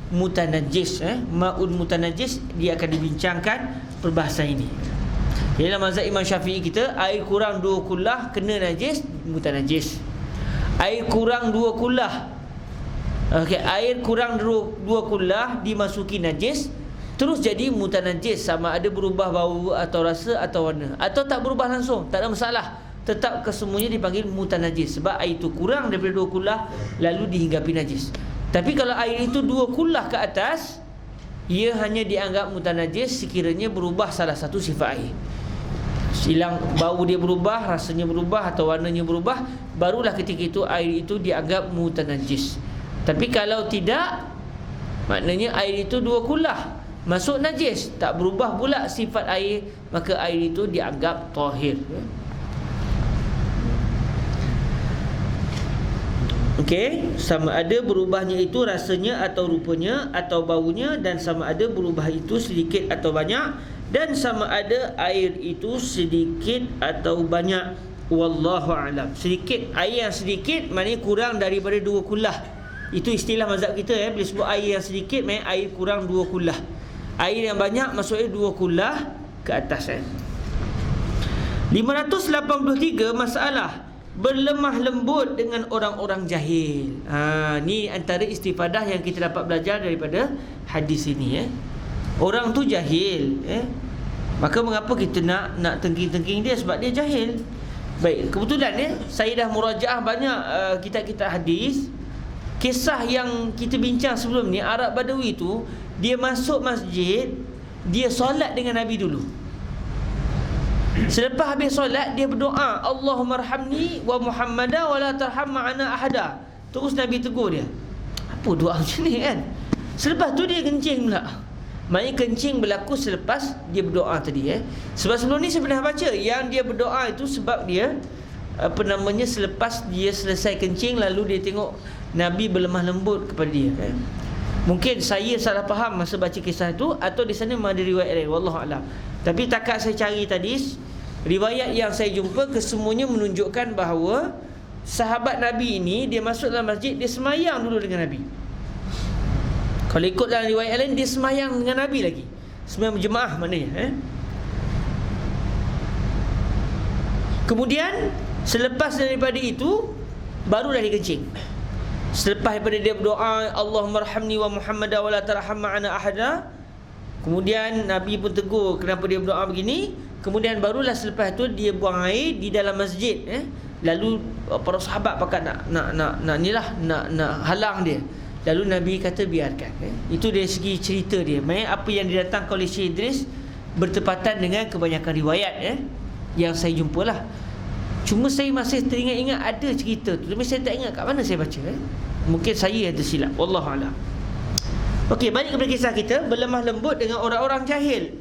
mutanajis, ma'un mutanajis. Dia akan dibincangkan perbahasan ini. Dalam mazhab Imam Syafi'i kita, air kurang 2 kullah kena najis, mutanajis. Air kurang 2 kullah, air kurang 2 kullah dimasuki najis, terus jadi mutanajis. Sama ada berubah bau atau rasa atau warna, atau tak berubah langsung, tak ada masalah, tetap kesemuanya dipanggil mutanajis. Sebab air itu kurang daripada 2 kullah lalu dihinggapi najis. Tapi kalau air itu 2 kullah ke atas, ia hanya dianggap mutanajis sekiranya berubah salah satu sifat air. Hilang bau dia berubah, rasanya berubah atau warnanya berubah, barulah ketika itu air itu dianggap mutanajis. Tapi kalau tidak, maknanya air itu 2 kullah masuk najis, tak berubah pula sifat air, maka air itu dianggap tahir. Okey, sama ada berubahnya itu rasanya atau rupanya atau baunya, dan sama ada berubah itu sedikit atau banyak, dan sama ada air itu sedikit atau banyak. Wallahu alam. Sedikit, air yang sedikit maknanya kurang daripada 2 kullah. Itu istilah mazhab kita, bila sebut air yang sedikit maknanya air kurang 2 kullah. Air yang banyak maksudnya 2 kullah ke atas. 583 masalah berlemah lembut dengan orang-orang jahil. Ni antara istifadah yang kita dapat belajar daripada hadis ini. Orang tu jahil, maka mengapa kita nak tengking-tengking dia? Sebab dia jahil. Baik, kebetulan saya dah murajaah banyak kitab-kitab hadis. Kisah yang kita bincang sebelum ni, Arab Badawi tu, dia masuk masjid, dia solat dengan Nabi dulu. Selepas habis solat, dia berdoa, Allahumma arhamni wa Muhammadan wa la tarham ma'ana ahada. Terus Nabi tegur dia. Apa doa macam ni kan? Selepas tu dia kencing pula. Maknanya kencing berlaku selepas dia berdoa tadi. Sebab sebelum ni saya pernah baca yang dia berdoa itu sebab dia selepas dia selesai kencing, lalu dia tengok Nabi berlemah lembut kepada dia. Mungkin saya salah faham masa baca kisah itu, atau di sana memang ada riwayat lain, wallahu alam. Tapi takat saya cari tadi, riwayat yang saya jumpa kesemuanya menunjukkan bahawa sahabat Nabi ini, dia masuk dalam masjid, dia semayang dulu dengan Nabi. Kalau ikut dalam riwayat lain, dia semayang dengan Nabi lagi, semayang berjemaah maknanya. Kemudian selepas daripada itu, barulah dia kencing. Selepas daripada dia berdoa, Allahumma arhamni wa Muhammadan wa la tarham ma'ana ahada, kemudian Nabi pun tegur kenapa dia berdoa begini. Kemudian barulah selepas itu dia buang air di dalam masjid. Lalu para sahabat pakat nak halang dia. Lalu Nabi kata biarkan. Itu dari segi cerita dia. Maksudnya apa yang didatangkan oleh Syekh Idris bertepatan dengan kebanyakan riwayat yang saya jumpalah. Cuma saya masih teringat-ingat ada cerita tu, tapi saya tak ingat kat mana saya baca. Mungkin saya yang tersilap, wallahu a'lam. Okey, balik kepada kisah kita, berlemah lembut dengan orang-orang jahil.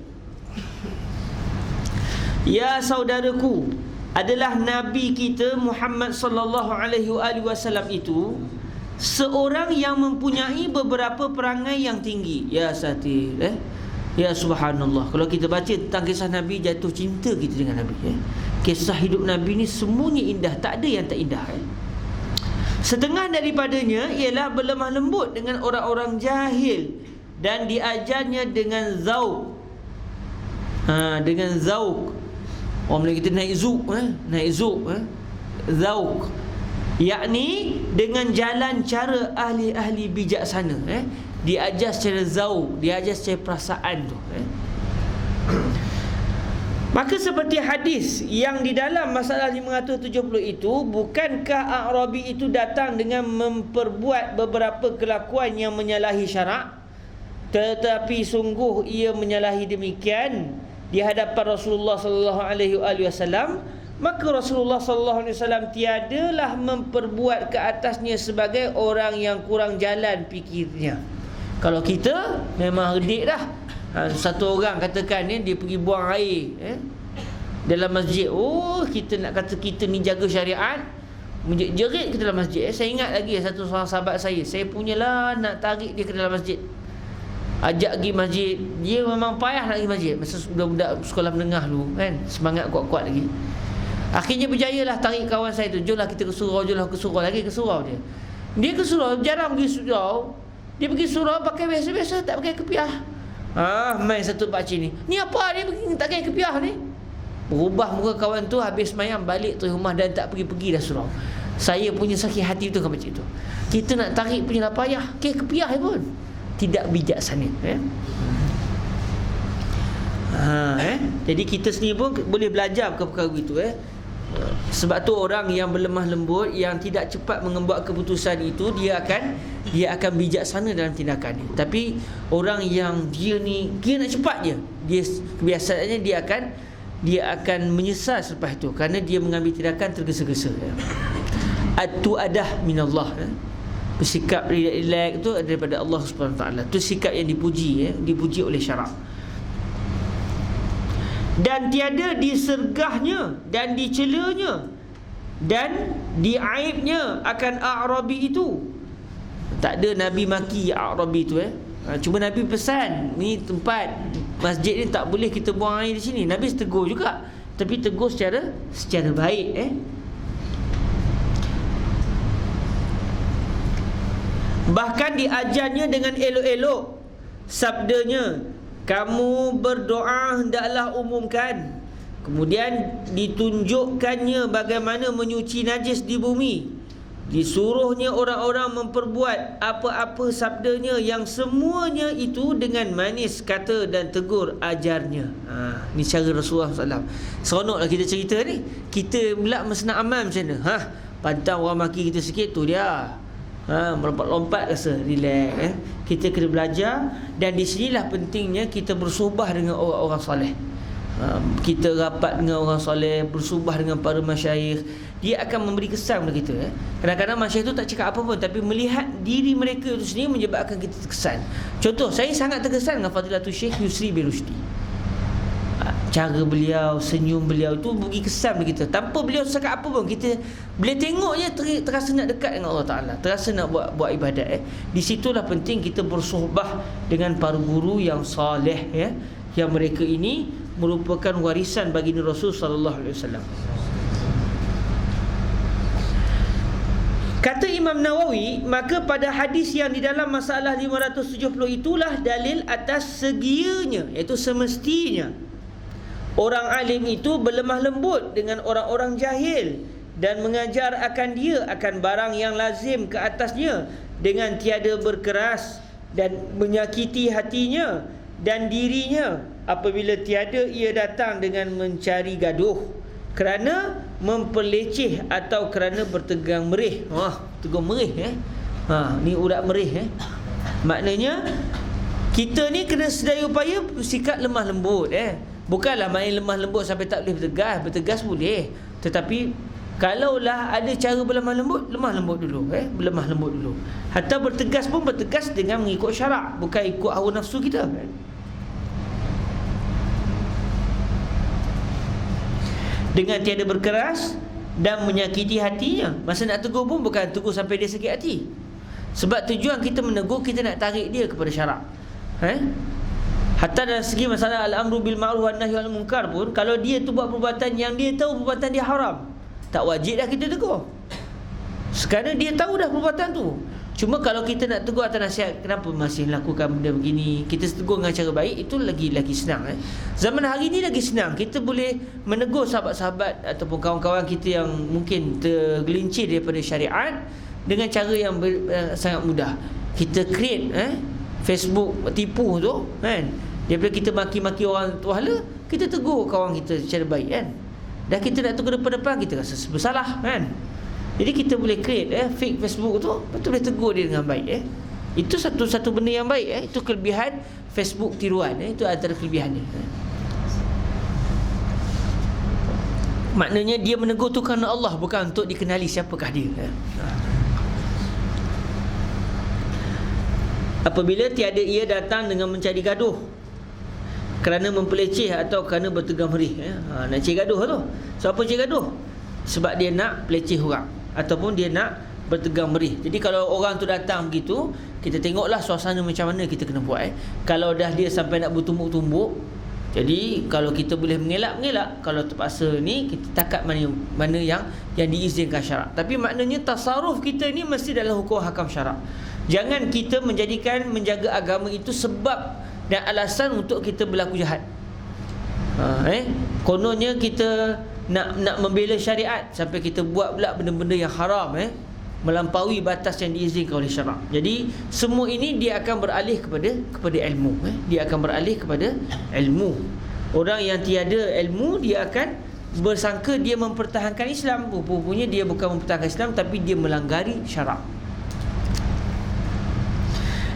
Ya saudaraku, adalah Nabi kita Muhammad sallallahu alaihi wasallam itu seorang yang mempunyai beberapa perangai yang tinggi. Ya satir, ya subhanallah. Kalau kita baca tentang kisah Nabi, jatuh cinta kita dengan Nabi. Kisah hidup Nabi ni semuanya indah, tak ada yang tak indah. Setengah daripadanya ialah berlemah lembut dengan orang-orang jahil, dan diajarnya dengan zauq. Dengan zauq. Orang Melayu kita naik zauq, naik zauq, zauq. Yakni dengan jalan cara ahli-ahli bijaksana. Diajar secara zauq, diajar secara perasaan tu. Maka seperti hadis yang di dalam masalah 570 itu, bukankah A'rabi itu datang dengan memperbuat beberapa kelakuan yang menyalahi syarak, tetapi sungguh ia menyalahi demikian di hadapan Rasulullah sallallahu alaihi wasallam, maka Rasulullah sallallahu alaihi wasallam tiadalah memperbuat ke atasnya sebagai orang yang kurang jalan fikirnya. Kalau kita memang redik dah. Satu orang katakan ni, dia pergi buang air dalam masjid. Oh, kita nak kata kita ni jaga syariat, menjerit ke dalam masjid. Saya ingat lagi satu seorang sahabat saya punyalah nak tarik dia ke dalam masjid, ajak pergi masjid. Dia memang payah nak pergi masjid masa budak-budak sekolah menengah dulu kan, semangat kuat-kuat lagi. Akhirnya berjayalah tarik kawan saya tu, jomlah kita ke surau, jomlah ke surau. Lagi ke surau dia. Dia ke surau, jarang pergi surau. Dia pergi surau pakai biasa-biasa, tak pakai kepiah. Main satu pakcik ni, ni apa ni tak pakai kepiah ni? Berubah muka kawan tu, habis mayam balik tu rumah dan tak pergi-pergi dah surau. Saya punya sakit hati tu kan pakcik tu. Kita nak tarik punya lah payah, kepiah pun tidak bijaksana. Jadi kita sendiri pun boleh belajar perkara itu. Sebab tu orang yang berlemah lembut, yang tidak cepat mengembuat keputusan itu, dia akan bijaksana dalam tindakannya. Tapi orang yang dia nak cepat je, dia kebiasaannya dia akan menyesal selepas itu, kerana dia mengambil tindakan tergesa-gesa. At-tu'adah minallah. Bersikap relax itu daripada Allah Subhanahu Wa Taala. Itu sikap yang dipuji oleh syarak. Dan tiada disergahnya dan dicelanya dan diaibnya akan A'rabi itu. Tak ada Nabi maki A'rabi itu. Cuma Nabi pesan, ni tempat masjid ni tak boleh kita buang air di sini. Nabi tegur juga, tapi tegur secara baik. Bahkan diajarnya dengan elok-elok. Sabdanya, kamu berdoa hendaklah umumkan. Kemudian ditunjukkannya bagaimana menyuci najis di bumi. Disuruhnya orang-orang memperbuat apa-apa sabdanya, yang semuanya itu dengan manis kata dan tegur ajarnya. Ni cara Rasulullah SAW. Seronoklah kita cerita ni. Kita pula mesti nak amal macam mana? Pantang orang maki kita sikit tu dia. Melompat-lompat rasa relax. Kita kena belajar. Dan di sinilah pentingnya kita bersuhbah dengan orang-orang soleh. Kita rapat dengan orang soleh, bersuhbah dengan para masyayikh. Dia akan memberi kesan kepada kita. Kadang-kadang masyayikh tu tak cakap apa pun, tapi melihat diri mereka itu sendiri menyebabkan kita terkesan. Contoh, saya sangat terkesan dengan Fadilatul Syekh Yusri bin Rushdi. Cara beliau, senyum beliau tu bagi kesan kepada kita. Tanpa beliau cakap apa pun, kita boleh tengoknya terasa nak dekat dengan Allah Ta'ala, terasa nak buat ibadat. Di situlah penting kita bersuhbah dengan para guru yang soleh, yang mereka ini merupakan warisan baginda Rasul sallallahu alaihi wasallam. Kata Imam Nawawi, maka pada hadis yang di dalam masalah 570 itulah dalil atas segianya, iaitu semestinya orang alim itu berlemah lembut dengan orang-orang jahil dan mengajar akan dia akan barang yang lazim ke atasnya dengan tiada berkeras dan menyakiti hatinya dan dirinya apabila tiada ia datang dengan mencari gaduh kerana memperleceh atau kerana bertegang merih. Tegang merih ni urat merih. Maknanya kita ni kena sedaya upaya bersikap lemah lembut. Bukanlah main lemah lembut sampai tak boleh bertegas. Bertegas boleh, tetapi kalaulah ada cara berlemah lembut dulu. Berlemah lembut dulu. Hatta bertegas pun bertegas dengan mengikut syarak, bukan ikut hawa nafsu kita. Dengan tiada berkeras dan menyakiti hatinya. Masa nak tegur pun bukan tegur sampai dia sakit hati. Sebab tujuan kita menegur, kita nak tarik dia kepada syarak. Hatta dalam segi masalah al-amru bil ma'ruf wan nahyi 'anil munkar pun, kalau dia tu buat perbuatan yang dia tahu perbuatan dia haram, tak wajib dah kita tegur. Sekarang dia tahu dah perbuatan tu. Cuma kalau kita nak tegur atau nasihat, kenapa masih lakukan benda begini, kita tegur dengan cara baik, itu lagi senang. Zaman hari ni lagi senang. Kita boleh menegur sahabat-sahabat ataupun kawan-kawan kita yang mungkin tergelincir daripada syariat dengan cara yang sangat mudah. Kita create Facebook tipu tu kan. Daripada kita maki-maki orang tuhala, kita tegur kawan kita secara baik kan. Dan kita nak tegur depan-depan, kita rasa bersalah kan. Jadi kita boleh create fake Facebook tu, betul boleh tegur dia dengan baik. Itu satu benda yang baik. Itu kelebihan Facebook tiruan. Itu antara kelebihannya. Maknanya dia menegur tu kerana Allah, bukan untuk dikenali siapakah dia. apabila tiada ia datang dengan mencari gaduh kerana mempeleceh atau kerana bertegang merih, nak cari gaduh tu. Siapa cari gaduh? Sebab dia nak peleceh orang ataupun dia nak bertegang merih. Jadi kalau orang tu datang begitu, kita tengoklah suasana macam mana kita kena buat. Kalau dah dia sampai nak bertumbuk-tumbuk, jadi kalau kita boleh mengelak, kalau terpaksa ni kita takat mana yang diizinkan syarak. Tapi maknanya tasarruf kita ni mesti dalam hukum hakam syarak. Jangan kita menjaga agama itu sebab dan alasan untuk kita berlaku jahat. Kononnya kita nak membela syariat sampai kita buat pula benda-benda yang haram, melampaui batas yang diizinkan oleh syarak. Jadi semua ini dia akan beralih kepada ilmu. Dia akan beralih kepada ilmu. Orang yang tiada ilmu, dia akan bersangka dia mempertahankan Islam. Rupanya dia bukan mempertahankan Islam, tapi dia melanggari syarak.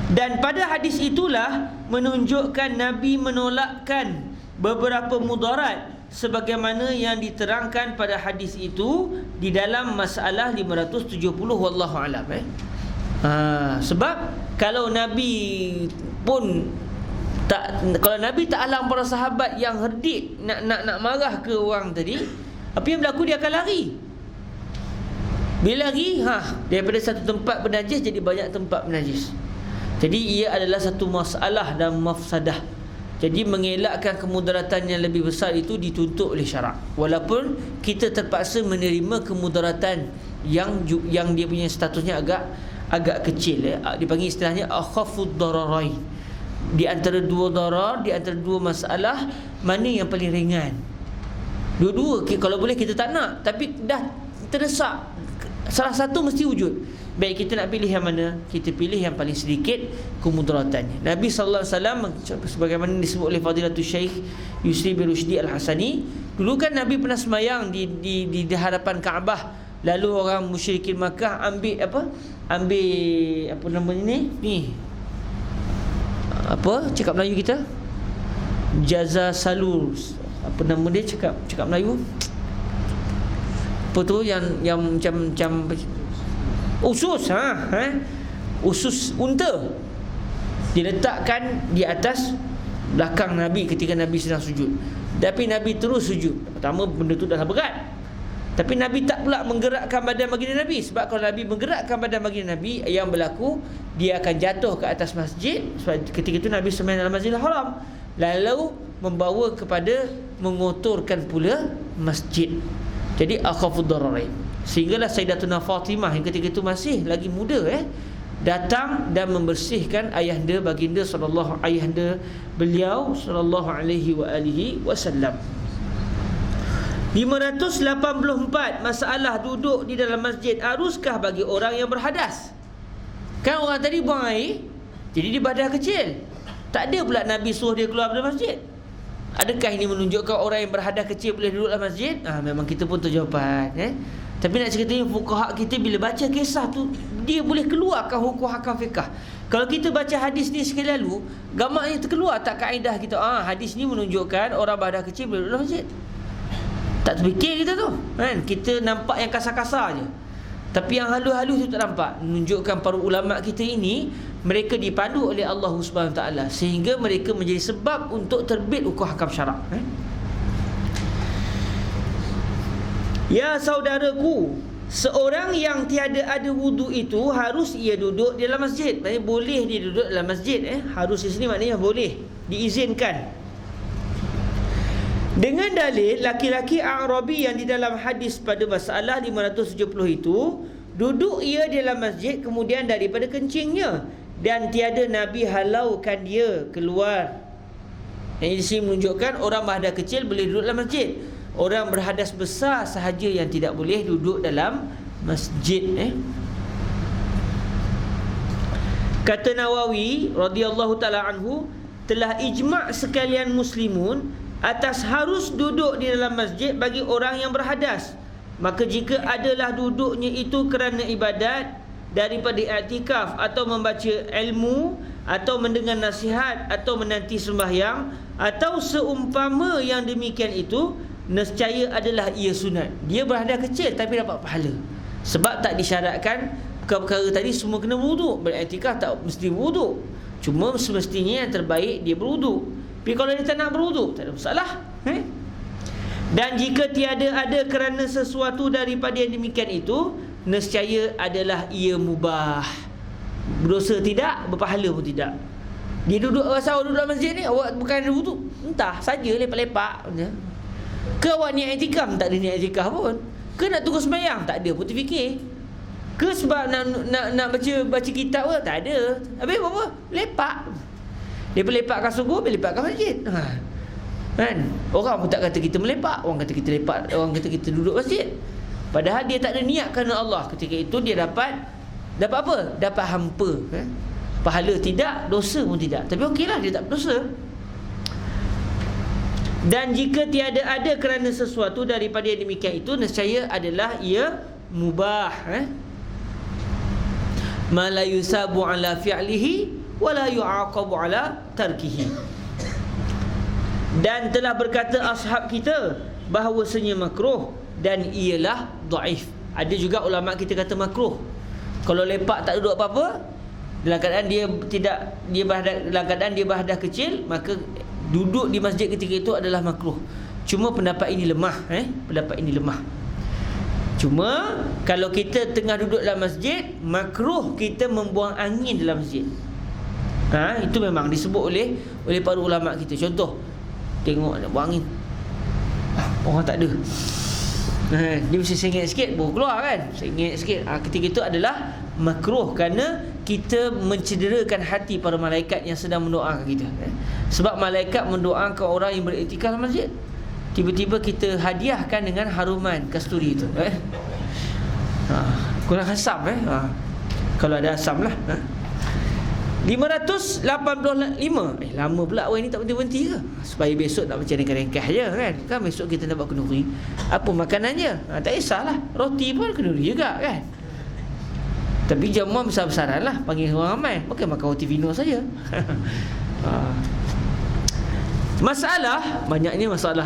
Dan pada hadis itulah menunjukkan Nabi menolakkan beberapa mudarat sebagaimana yang diterangkan pada hadis itu di dalam masalah 570 wallahu alam. Sebab kalau Nabi pun kalau Nabi tak alang para sahabat yang herdik nak marah ke orang tadi, apa yang berlaku? Dia akan lari. Bila lari, daripada satu tempat bernajis jadi banyak tempat bernajis. Jadi ia adalah satu masalah dan mafsadah. Jadi mengelakkan kemudaratan yang lebih besar itu dituntut oleh syarak. Walaupun kita terpaksa menerima kemudaratan yang dia punya statusnya agak kecil, dipanggil istilahnya akhafud dararain. Di antara dua darar, di antara dua masalah, mana yang paling ringan? Dua-dua kalau boleh kita tak nak, tapi dah terdesak, salah satu mesti wujud. Baik, kita nak pilih yang mana? Kita pilih yang paling sedikit kemudaratannya. Nabi sallallahu alaihi wasallam sebagaimana disebut oleh Fadilatul Syekh Yusri bin Rushdi Al-Hasani, dulu kan Nabi pernah semayang di hadapan Kaabah. Lalu orang musyrikin Makkah ambil apa namanya ni? Apa cakap Melayu kita? Jaza salur. Apa nama dia cakap Melayu? Apa tu yang macam usus, usus unta diletakkan di atas belakang Nabi ketika Nabi sedang sujud. Tapi Nabi terus sujud. Pertama, benda tu dah berat. Tapi Nabi tak pula menggerakkan badan baginda Nabi. Sebab kalau Nabi menggerakkan badan baginda Nabi, yang berlaku dia akan jatuh ke atas masjid. Sebab ketika itu Nabi sembahyang dalam Masjidil Haram, lalu membawa kepada mengotorkan pula masjid. Jadi akhafud dararain. Sehinggalah Sayyidatuna Fatimah yang ketika itu masih lagi muda, datang dan membersihkan ayahanda baginda beliau sallallahu alaihi wasallam. 584 masalah duduk di dalam masjid haruskah bagi orang yang berhadas? Kan orang tadi buang air, jadi dia badan kecil. Tak ada pula Nabi suruh dia keluar dari masjid. Adakah ini menunjukkan orang yang berhadas kecil boleh duduk dalam masjid? Memang kita pun tahu jawapan. Tapi nak ceritanya fuqaha kita bila baca kisah tu, dia boleh keluarkan hukum hakam fiqh. Kalau kita baca hadis ni sekali lalu, gamaknya terkeluar tak kaedah kita. Hadis ni menunjukkan orang berhadas kecil boleh duduk dalam masjid. Tak terfikir kita tu, kan? Kita nampak yang kasar-kasar je. Tapi yang halus-halus tu tak nampak. Menunjukkan para ulama kita ini, mereka dipandu oleh Allah Subhanahu Wa Taala sehingga mereka menjadi sebab untuk terbit hukum hakam syarak. Ya saudaraku, seorang yang tiada ada wudu itu harus ia duduk di dalam masjid. Maksudnya boleh dia duduk dalam masjid. Harus di sini maknanya boleh, diizinkan. Dengan dalil laki-laki Arabi yang di dalam hadis pada masalah 570 itu, duduk ia di dalam masjid kemudian daripada kencingnya, dan tiada Nabi halaukan dia keluar. Yang di sini menunjukkan orang berhadas kecil boleh duduk dalam masjid. Orang berhadas besar sahaja yang tidak boleh duduk dalam masjid. Kata Nawawi radhiyallahu taala anhu, telah ijma' sekalian muslimun atas harus duduk di dalam masjid bagi orang yang berhadas. Maka jika adalah duduknya itu kerana ibadat, daripada i'tikaf atau membaca ilmu atau mendengar nasihat atau menanti sembahyang atau seumpama yang demikian itu, nescaya adalah ia sunat. Dia berhadas kecil tapi dapat pahala, sebab tak disyaratkan perkara-perkara tadi semua kena berwuduk. Beriktikaf tak mesti berwuduk, cuma semestinya yang terbaik dia berwuduk. Tapi kalau dia tak nak berwuduk, tak ada masalah. Dan jika tiada ada kerana sesuatu daripada yang demikian itu, nescaya adalah ia mubah. Berdosa tidak, berpahala pun tidak. Dia duduk, rasa awak duduk dalam masjid ni, awak bukan ada wuduk, entah saja lepak-lepak. Ke awak niat iktikaf? Tak ada niat iktikaf pun. Ke nak tunggu sembahyang? Tak ada pun terfikir. Ke sebab nak baca kitab ke? Tak ada. Habis apa? Lepak. Lepak kasut gua, lepak kat masjid. Kan? Orang pun tak kata kita melepak, orang kata kita lepak, orang kata kita duduk masjid. Padahal dia tak ada niat kerana Allah. Ketika itu dia dapat apa? Dapat hampa. Pahala tidak, dosa pun tidak. Tapi okeylah, dia tak berdosa. Dan jika tiada ada kerana sesuatu daripada yang demikian itu, nescaya adalah ia mubah. Ma la yusabu ala fi'lihi wa la yu'aqabu ala tarkihi. Dan telah berkata ashab kita bahawasanya makruh dan ialah dhaif. Ada juga ulama kita kata makruh. Kalau lepak tak duduk apa-apa, dalam keadaan dalam keadaan dia berhadas kecil, maka duduk di masjid ketika itu adalah makruh. Cuma pendapat ini lemah. Pendapat ini lemah. Cuma kalau kita tengah duduk dalam masjid, makruh kita membuang angin dalam masjid. Itu memang disebut oleh para ulama kita. Contoh, tengok nak buang angin, orang tak ada, dia mesti sengit sikit baru keluar kan. Sengit sikit. Ketika itu adalah makruh kerana kita mencederakan hati para malaikat yang sedang mendoakan kita. Sebab malaikat mendoakan orang yang beriktikaf dalam masjid. Tiba-tiba kita hadiahkan dengan haruman kasturi itu. Kurang asam kalau ada asam lah. 585. Lama pula awal ni tak berhenti-berhenti ke? Supaya besok nak baca ringkas-ringkas je kan. Kan besok kita nak buat kenduri. Apa makanannya? Tak kisahlah. Roti pun kenduri juga kan. Tapi jamuan besar-besaran lah, panggil orang ramai, bukan makan roti vino saja. Masalah, banyaknya masalah.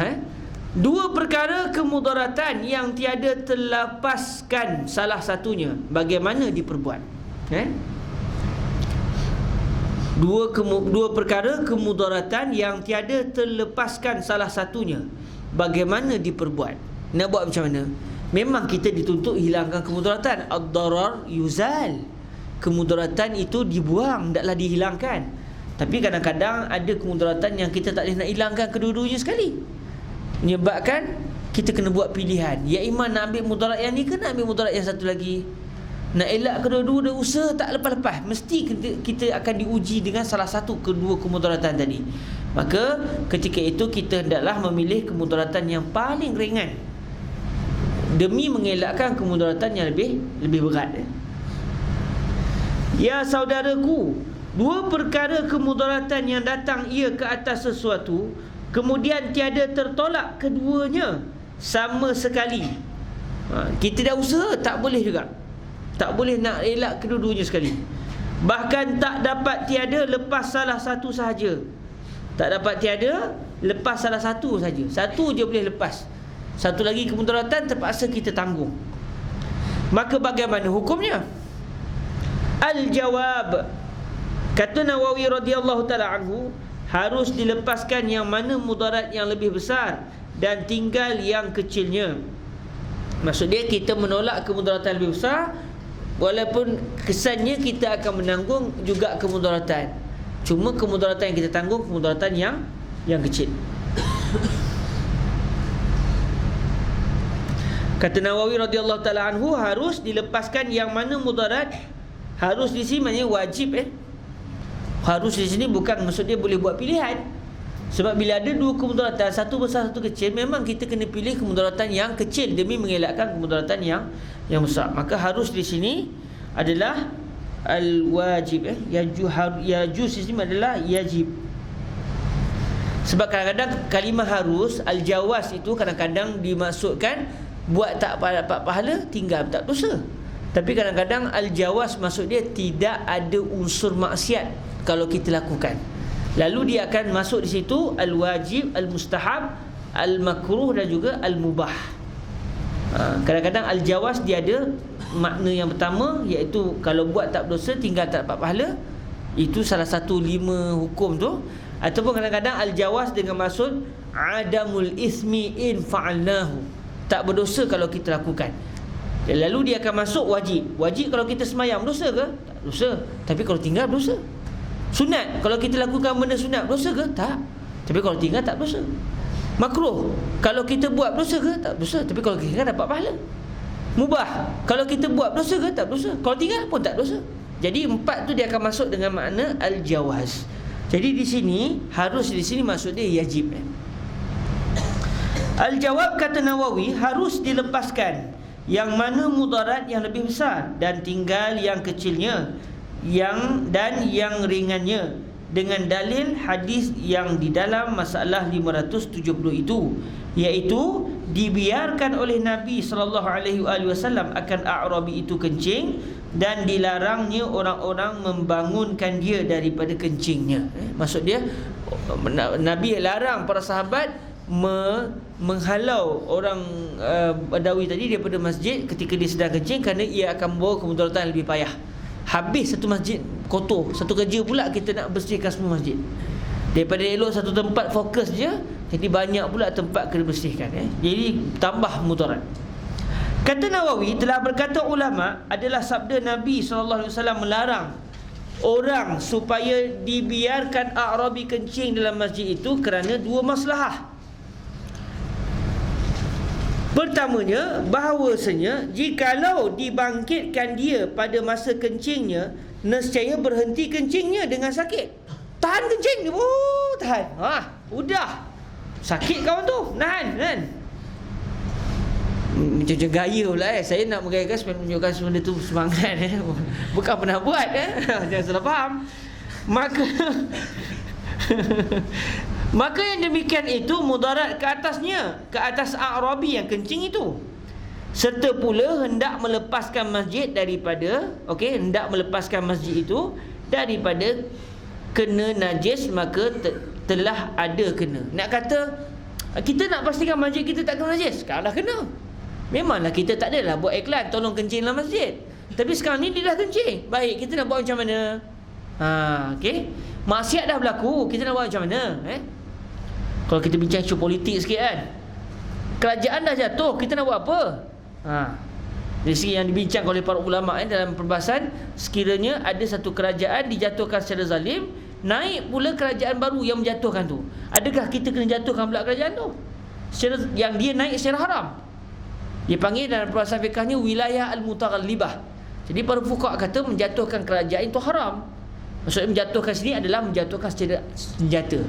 Dua perkara kemudaratan yang tiada terlepaskan salah satunya, bagaimana diperbuat? Dua perkara kemudaratan yang tiada terlepaskan salah satunya, bagaimana diperbuat? Nak buat macam mana? Memang kita dituntut hilangkan kemudaratan. Ad-darar yuzal. Kemudaratan itu dibuang, taklah dihilangkan. Tapi kadang-kadang ada kemudaratan yang kita tak boleh nak hilangkan kedua-duanya sekali. Menyebabkan kita kena buat pilihan. Ya iman nak ambil mudarat yang ni ke nak ambil mudarat yang satu lagi. Nak elak kedua-dua, dah usaha tak lepas-lepas. Mesti kita akan diuji dengan salah satu kedua kemudaratan tadi. Maka ketika itu kita hendaklah memilih kemudaratan yang paling ringan, demi mengelakkan kemudaratan yang lebih berat. Ya saudaraku, dua perkara kemudaratan yang datang ia ke atas sesuatu, kemudian tiada tertolak keduanya sama sekali. Kita dah usaha, tak boleh juga. Tak boleh nak elak kedua-duanya sekali. Bahkan tak dapat tiada lepas salah satu sahaja. Tak dapat tiada lepas salah satu sahaja. Satu je boleh lepas, satu lagi kemudaratan terpaksa kita tanggung. Maka bagaimana hukumnya? Al-jawab, kata Nawawi radhiyallahu taala anhu, harus dilepaskan yang mana mudarat yang lebih besar dan tinggal yang kecilnya. Maksud dia kita menolak kemudaratan lebih besar, walaupun kesannya kita akan menanggung juga kemudaratan. Cuma kemudaratan yang kita tanggung kemudaratan yang kecil. Kata Nawawi radhiyallahu taala anhu, harus dilepaskan yang mana mudarat. Harus di sini maknanya wajib. Harus di sini bukan maksud dia boleh buat pilihan. Sebab bila ada dua kemudaratan, satu besar satu kecil, memang kita kena pilih kemudaratan yang kecil demi mengelakkan kemudaratan yang besar. Maka harus di sini adalah al-wajib. Yajuz di sini adalah yajib. Sebab kadang-kadang kalimah harus, al-jawaz itu kadang-kadang dimaksudkan buat tak dapat pahala, tinggal tak dosa. Tapi kadang-kadang al-jawaz maksud dia tidak ada unsur maksiat kalau kita lakukan. Lalu dia akan masuk di situ al-wajib, al-mustahab, al-makruh dan juga al-mubah. Kadang-kadang al-jawaz dia ada makna yang pertama, iaitu kalau buat tak berdosa tinggal tak dapat pahala. Itu salah satu 5 hukum tu. Ataupun kadang-kadang al-jawaz dengan maksud adamul ismi in fa'alnahu, tak berdosa kalau kita lakukan. Lalu dia akan masuk wajib. Wajib kalau kita semayang berdosa ke? Tak berdosa. Tapi kalau tinggal berdosa. Sunat, kalau kita lakukan benda sunat berdosa ke? Tak. Tapi kalau tinggal tak berdosa. Makruh, kalau kita buat berdosa ke? Tak berdosa. Tapi kalau kita tinggal dapat pahala. Mubah, kalau kita buat berdosa ke? Tak berdosa. Kalau tinggal pun tak berdosa. Jadi 4 tu dia akan masuk dengan makna al-jawaz. Jadi di sini maksud dia yajib. Al-jawab, kata Nawawi, harus dilepaskan yang mana mudarat yang lebih besar dan tinggal yang kecilnya, yang ringannya, dengan dalil hadis yang di dalam masalah 570 itu, iaitu dibiarkan oleh Nabi SAW akan A'rabi itu kencing, dan dilarangnya orang-orang membangunkan dia daripada kencingnya. Maksud dia, Nabi larang para sahabat menghalau orang Badawi tadi daripada masjid ketika dia sedang kencing, kerana ia akan membawa kemudaratan yang lebih payah. Habis satu masjid kotor, satu kerja pula kita nak bersihkan semua masjid. Daripada elok satu tempat fokus je, jadi banyak pula tempat kena bersihkan. Jadi tambah mudarat. Kata Nawawi, telah berkata ulama, adalah sabda Nabi SAW melarang orang supaya dibiarkan A'rabi kencing dalam masjid itu kerana 2 maslahah. Pertamanya, bahawasanya jikalau dibangkitkan dia pada masa kencingnya, nescaya berhenti kencingnya dengan sakit. Tahan kencing, tahan. Udah. Sakit kawan tu, nahan kan. Macam gaya pula saya nak menggayakan supaya menunjukkan benda tu semangat bukan pernah buat jangan salah faham. Maka yang demikian itu mudarat ke atasnya, ke atas A'rabi yang kencing itu. Serta pula hendak melepaskan masjid daripada hendak melepaskan masjid itu daripada kena najis, maka telah ada kena. Nak kata kita nak pastikan masjid kita tak kena najis, sekarang dah kena. Memanglah kita tak adalah buat iklan tolong kencing dalam masjid, tapi sekarang ni dia dah kencing. Baik, kita nak buat macam mana? Maksiat dah berlaku, kita nak buat macam mana? Kalau kita bincang isu politik sikit kan, kerajaan dah jatuh, kita nak buat apa? Dari segi yang dibincang oleh para ulama dalam perbahasan, sekiranya ada satu kerajaan dijatuhkan secara zalim, naik pula kerajaan baru yang menjatuhkan tu, adakah kita kena jatuhkan pula kerajaan tu secara, yang dia naik secara haram? Dia panggil dalam perbahasan fiqahnya wilayah al-mutaghallibah. Jadi para fuqaha kata menjatuhkan kerajaan itu haram. Maksudnya menjatuhkan sini adalah menjatuhkan secara senjata.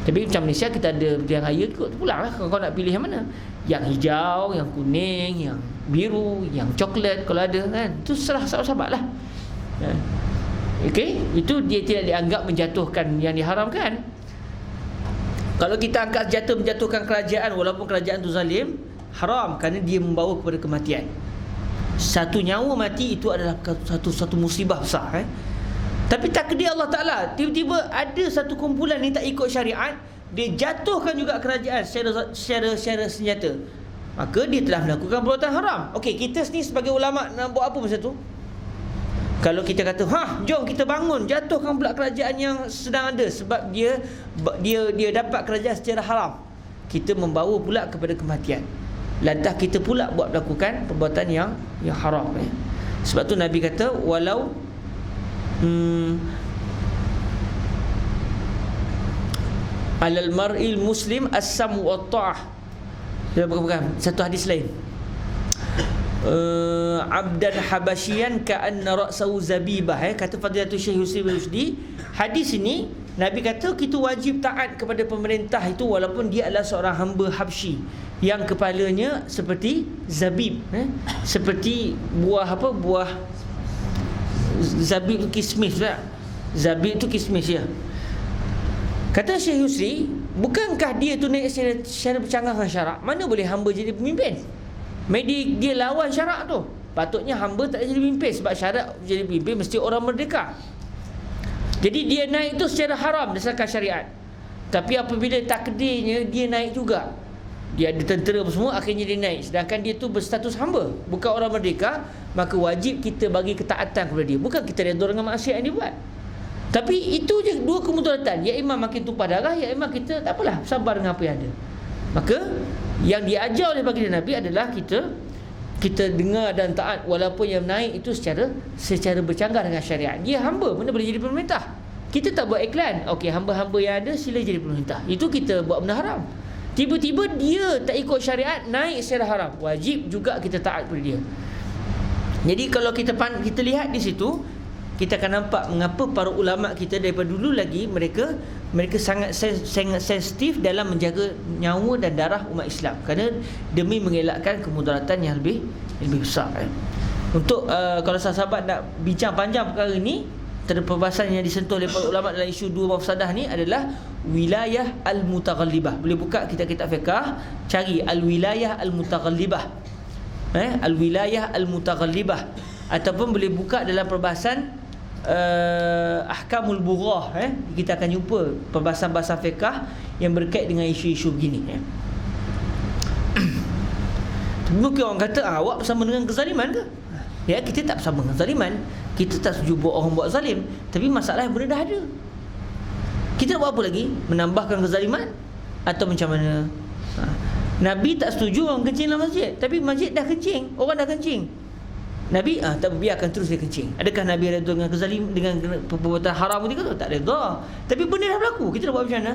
Tapi macam Malaysia kita ada pilihan raya, ikut pulang lah. Kau nak pilih yang mana? Yang hijau, yang kuning, yang biru, yang coklat kalau ada kan. Itu serah sahabat-sahabat lah. Itu dia tidak dianggap menjatuhkan yang diharamkan. Kalau kita angkat menjatuhkan kerajaan, walaupun kerajaan tu zalim, haram kerana dia membawa kepada kematian. Satu nyawa mati itu adalah satu musibah besar. Tapi takdir Allah Ta'ala, tiba-tiba ada satu kumpulan ni tak ikut syariat, dia jatuhkan juga kerajaan secara senjata, maka dia telah melakukan perbuatan haram. Kita sini sebagai ulama nak buat apa masa tu? Kalau kita kata, jom kita bangun, jatuhkan pula kerajaan yang sedang ada, sebab dia dapat kerajaan secara haram, kita membawa pula kepada kematian. Lantas kita pula melakukan perbuatan yang haram. Sebab tu Nabi kata, walau alal mar'il muslim as-samu wa ta'ah. Bukan satu hadis lain, abdan habasyian ka'anna ra'sahu zabibah. Kata Fadilatul Syekh Yusri bin Rusdi, hadis ini Nabi kata kita wajib taat kepada pemerintah itu walaupun dia adalah seorang hamba Habsyi yang kepalanya seperti zabib, seperti buah zabib tu kismis tak? Zabib tu kismis ya. Kata Syekh Yusri, bukankah dia tu naik secara bercanggah dengan syarak? Mana boleh hamba jadi pemimpin? Dia lawan syarak tu. Patutnya hamba tak jadi pemimpin, sebab syarat jadi pemimpin mesti orang merdeka. Jadi dia naik tu secara haram berdasarkan syariat. Tapi apabila takdirnya dia naik juga, dia ada tentera apa semua, akhirnya dia naik. Sedangkan dia tu berstatus hamba, bukan orang merdeka. Maka wajib kita bagi ketaatan kepada dia, bukan kita redha dengan maksiat yang dia buat. Tapi itu je dua kemudaratan. Ya imam makin tumpah darah, ya imam kita tak apalah, sabar dengan apa yang ada. Maka yang diajar oleh baginda Nabi adalah kita dengar dan taat, walaupun yang naik itu secara bercanggah dengan syariat. Dia hamba, mana boleh jadi pemerintah. Kita tak buat iklan, okey, hamba-hamba yang ada sila jadi pemerintah. Itu kita buat benda haram. Tiba-tiba dia tak ikut syariat, naik secara haram, wajib juga kita taat kepada dia. Jadi kalau kita lihat di situ, kita akan nampak mengapa para ulama kita daripada dulu lagi mereka sangat sensitif dalam menjaga nyawa dan darah umat Islam, kerana demi mengelakkan kemudaratan yang lebih besar. Untuk kalau sahabat nak bincang panjang perkara ini, perbahasan yang disentuh oleh para ulama dalam isu dua mafsadah ni adalah wilayah al-mutaghallibah. Boleh buka kitab-kitab fiqh, cari al-wilayah al-mutaghallibah, al-wilayah al-mutaghallibah, ataupun boleh buka dalam perbahasan ahkamul bughah. Kita akan jumpa perbahasan-perbahasan fiqh yang berkait dengan isu-isu begini. Mungkin orang kata, awak bersama dengan kezaliman ke? Ya, kita tak bersama dengan kezaliman. Kita tak setuju buat orang buat zalim. Tapi masalah yang benda dah ada. Kita nak buat apa lagi? Menambahkan kezaliman? Atau macam mana? Nabi tak setuju orang kencing dalam masjid, tapi masjid dah kencing, orang dah kencing. Nabi tak biarkan terus dia kencing. Adakah Nabi redha dengan kezalim, dengan perbuatan haram itu? Tak redha. Tapi benda dah berlaku, kita nak buat macam mana?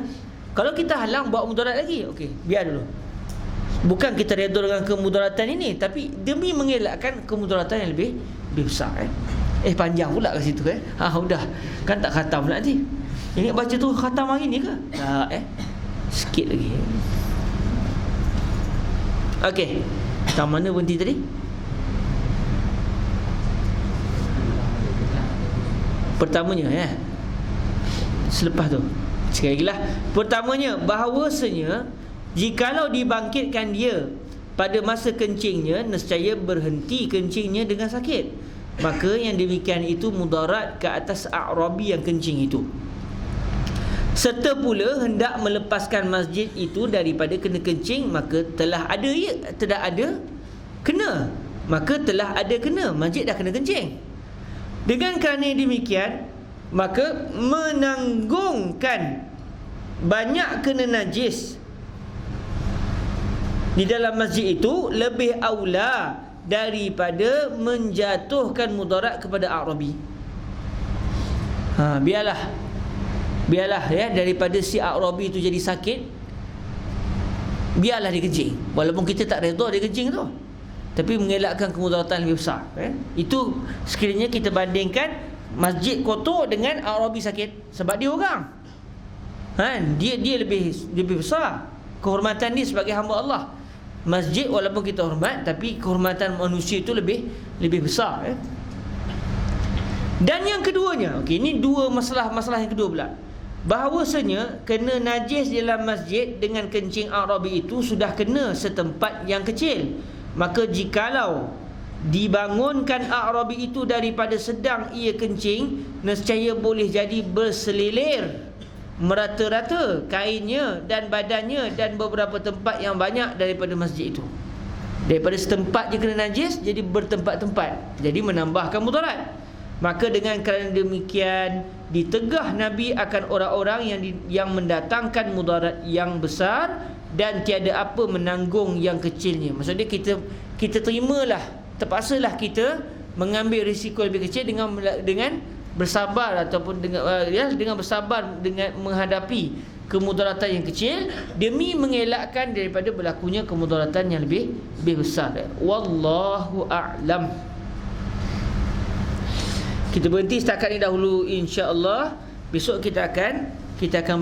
Kalau kita halang buat mudarat lagi, okey, biar dulu. Bukan kita redha dengan kemudaratan ini, tapi demi mengelakkan kemudaratan yang lebih besar. Panjang pula kat situ. Udah, kan tak khatam pula nanti. Ingat baca tu khatam hari ni ke? Tak. Sikit lagi. Okey, tak mana berhenti tadi? Pertamanya, selepas tu sekali lagi lah. Pertamanya, bahawasanya jikalau dibangkitkan dia pada masa kencingnya, nescaya berhenti kencingnya dengan sakit. Maka yang demikian itu mudarat ke atas A'rabi yang kencing itu. Serta pula hendak melepaskan masjid itu daripada kena kencing, maka telah ada kena. Maka telah ada kena, masjid dah kena kencing. Dengan kerana demikian, maka menanggungkan banyak kena najis di dalam masjid itu lebih aula daripada menjatuhkan mudarat kepada A'rabi. Biarlah ya, daripada si A'rabi itu jadi sakit, biarlah dia kencing, walaupun kita tak redha dia kencing tu, tapi mengelakkan kemudaratan lebih besar. Itu sekiranya kita bandingkan masjid kotor dengan A'rabi sakit, sebab dia orang, dia lebih besar kehormatan dia sebagai hamba Allah. Masjid walaupun kita hormat, tapi kehormatan manusia itu lebih besar. Dan yang keduanya, ini dua masalah yang kedua pula. Bahawasanya kena najis dalam masjid dengan kencing A'rabi itu sudah kena setempat yang kecil. Maka jikalau dibangunkan A'rabi itu daripada sedang ia kencing, nescaya boleh jadi berselilir merata-rata kainnya dan badannya dan beberapa tempat yang banyak daripada masjid itu. Daripada setempat je kena najis, jadi bertempat-tempat, jadi menambahkan mudarat. Maka dengan kerana demikian, ditegah Nabi akan orang-orang yang mendatangkan mudarat yang besar dan tiada apa menanggung yang kecilnya. Maksudnya kita terimalah, terpaksalah kita mengambil risiko lebih kecil dengan bersabar, ataupun dengan bersabar dengan menghadapi kemudaratan yang kecil demi mengelakkan daripada berlakunya kemudaratan yang lebih besar. Wallahu a'lam. Kita berhenti setakat ini dahulu, insya-Allah. Besok kita akan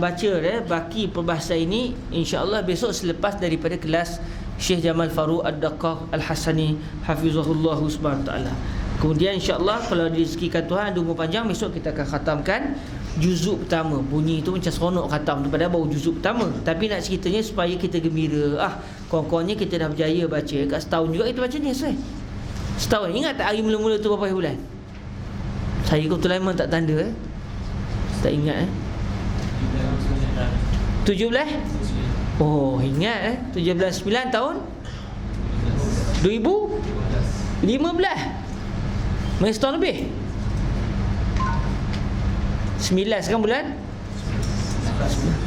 baca baki perbahasan ini, insya-Allah besok selepas daripada kelas Syekh Jamal Faruq Ad-Daqqaq Al-Hasani hafizahullah subhanahu taala. Kemudian insya-Allah kalau direzekikan Tuhan ada umur panjang, besok kita akan khatamkan juzuk pertama. Bunyi itu macam seronok khatam tu, padahal baru juzuk pertama. Tapi nak ceritanya supaya kita gembira. Kawan-kawannya kita dah berjaya baca. Kat setahun juga kita baca ni, setahun. Ingat tak hari mula-mula tu berapa bulan? Saya kebetulan memang tak tanda Tak ingat 17 Oh, ingat 17 tahun 2015. Masih setahun lebih. 9 sekarang bulan.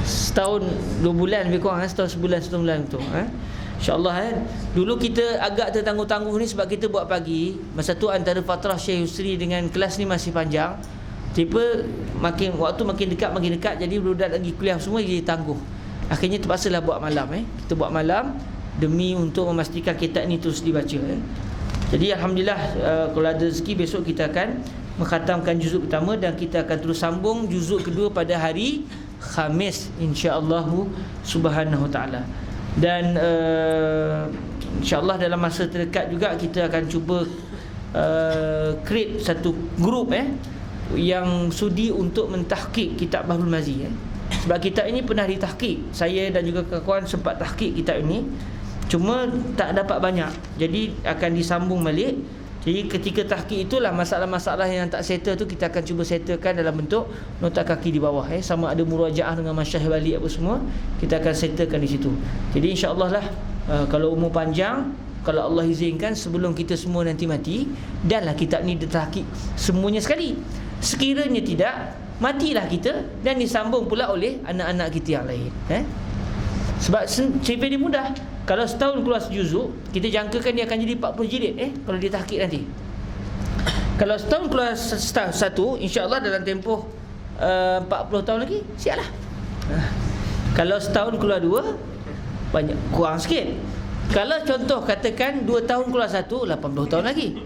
Setahun 2 bulan lebih kurang, setahun sebulan tu. InsyaAllah dulu kita agak tertangguh-tangguh ni sebab kita buat pagi. Masa tu antara fatrah Syekh Yusri dengan kelas ni masih panjang. Tiba waktu makin dekat, jadi budak lagi kuliah semua jadi tangguh. Akhirnya terpaksalah buat malam. Kita buat malam demi untuk memastikan kitab ni terus dibaca. Jadi Alhamdulillah, kalau ada rezeki besok kita akan mengkhatamkan juzuk pertama dan kita akan terus sambung juzuk kedua pada hari Khamis insya-Allah subhanahu ta'ala. Dan insya-Allah dalam masa terdekat juga kita akan cuba create satu grup yang sudi untuk mentahqiq kitab Bahrul Mazi. Sebab kitab ini pernah ditahqiq. Saya dan juga kawan-kawan sempat tahqiq kitab ini, cuma tak dapat banyak. Jadi akan disambung balik. Jadi ketika tahqiq itulah masalah-masalah yang tak settle tu kita akan cuba settlekan dalam bentuk nota kaki di bawah. Sama ada murajaah dengan masyayikh balik apa semua, kita akan settlekan di situ. Jadi insya-Allah lah, kalau umur panjang, kalau Allah izinkan sebelum kita semua nanti mati, danlah kitab ni ditahqiq semuanya sekali. Sekiranya tidak, matilah kita dan disambung pula oleh anak-anak kita yang lain. Sebab cerita dia mudah. Kalau setahun keluar sejuzuk, kita jangkakan dia akan jadi 40 jilid kalau dia tahqiq nanti. Kalau setahun keluar satu, insya-Allah dalam tempoh 40 tahun lagi siaplah. Kalau setahun keluar dua, banyak kurang sikit. Kalau contoh katakan 2 tahun keluar satu, 80 tahun lagi.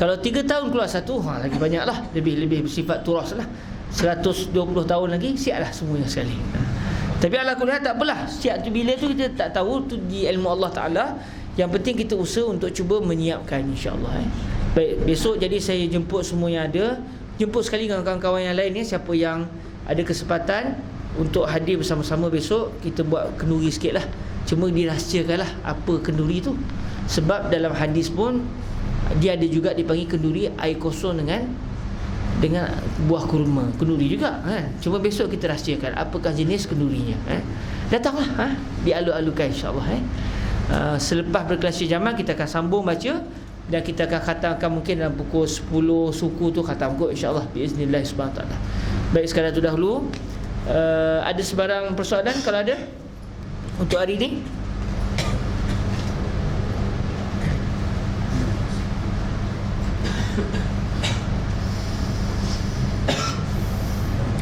Kalau 3 tahun keluar satu, lagi banyaklah, lebih bersifat turas lah. 120 tahun lagi siaplah semuanya sekali. Tapi ala kulli hal tak apalah, siap tu bila tu kita tak tahu, tu di ilmu Allah Taala. Yang penting kita usaha untuk cuba menyiapkan insya-Allah. Baik, besok jadi saya jemput semua yang ada, jemput sekali dengan kawan-kawan yang lain siapa yang ada kesempatan untuk hadir bersama-sama besok. Kita buat kenduri sikitlah. Cuma dirahsiakanlah apa kenduri tu. Sebab dalam hadis pun dia ada juga dipanggil kenduri air kosong dengan buah kurma, kenduri juga Cuma besok kita rahsiakan apakah jenis kendurinya. Datanglah, dialu-alukan insya-Allah. Selepas berkelas jamaah kita akan sambung baca dan kita akan khatamkan mungkin dalam pukul 10 suku tu khatam kot insya-Allah biiznillah subhanahu taala. Baik, sekadar itu dahulu. Ada sebarang persoalan kalau ada untuk hari ini?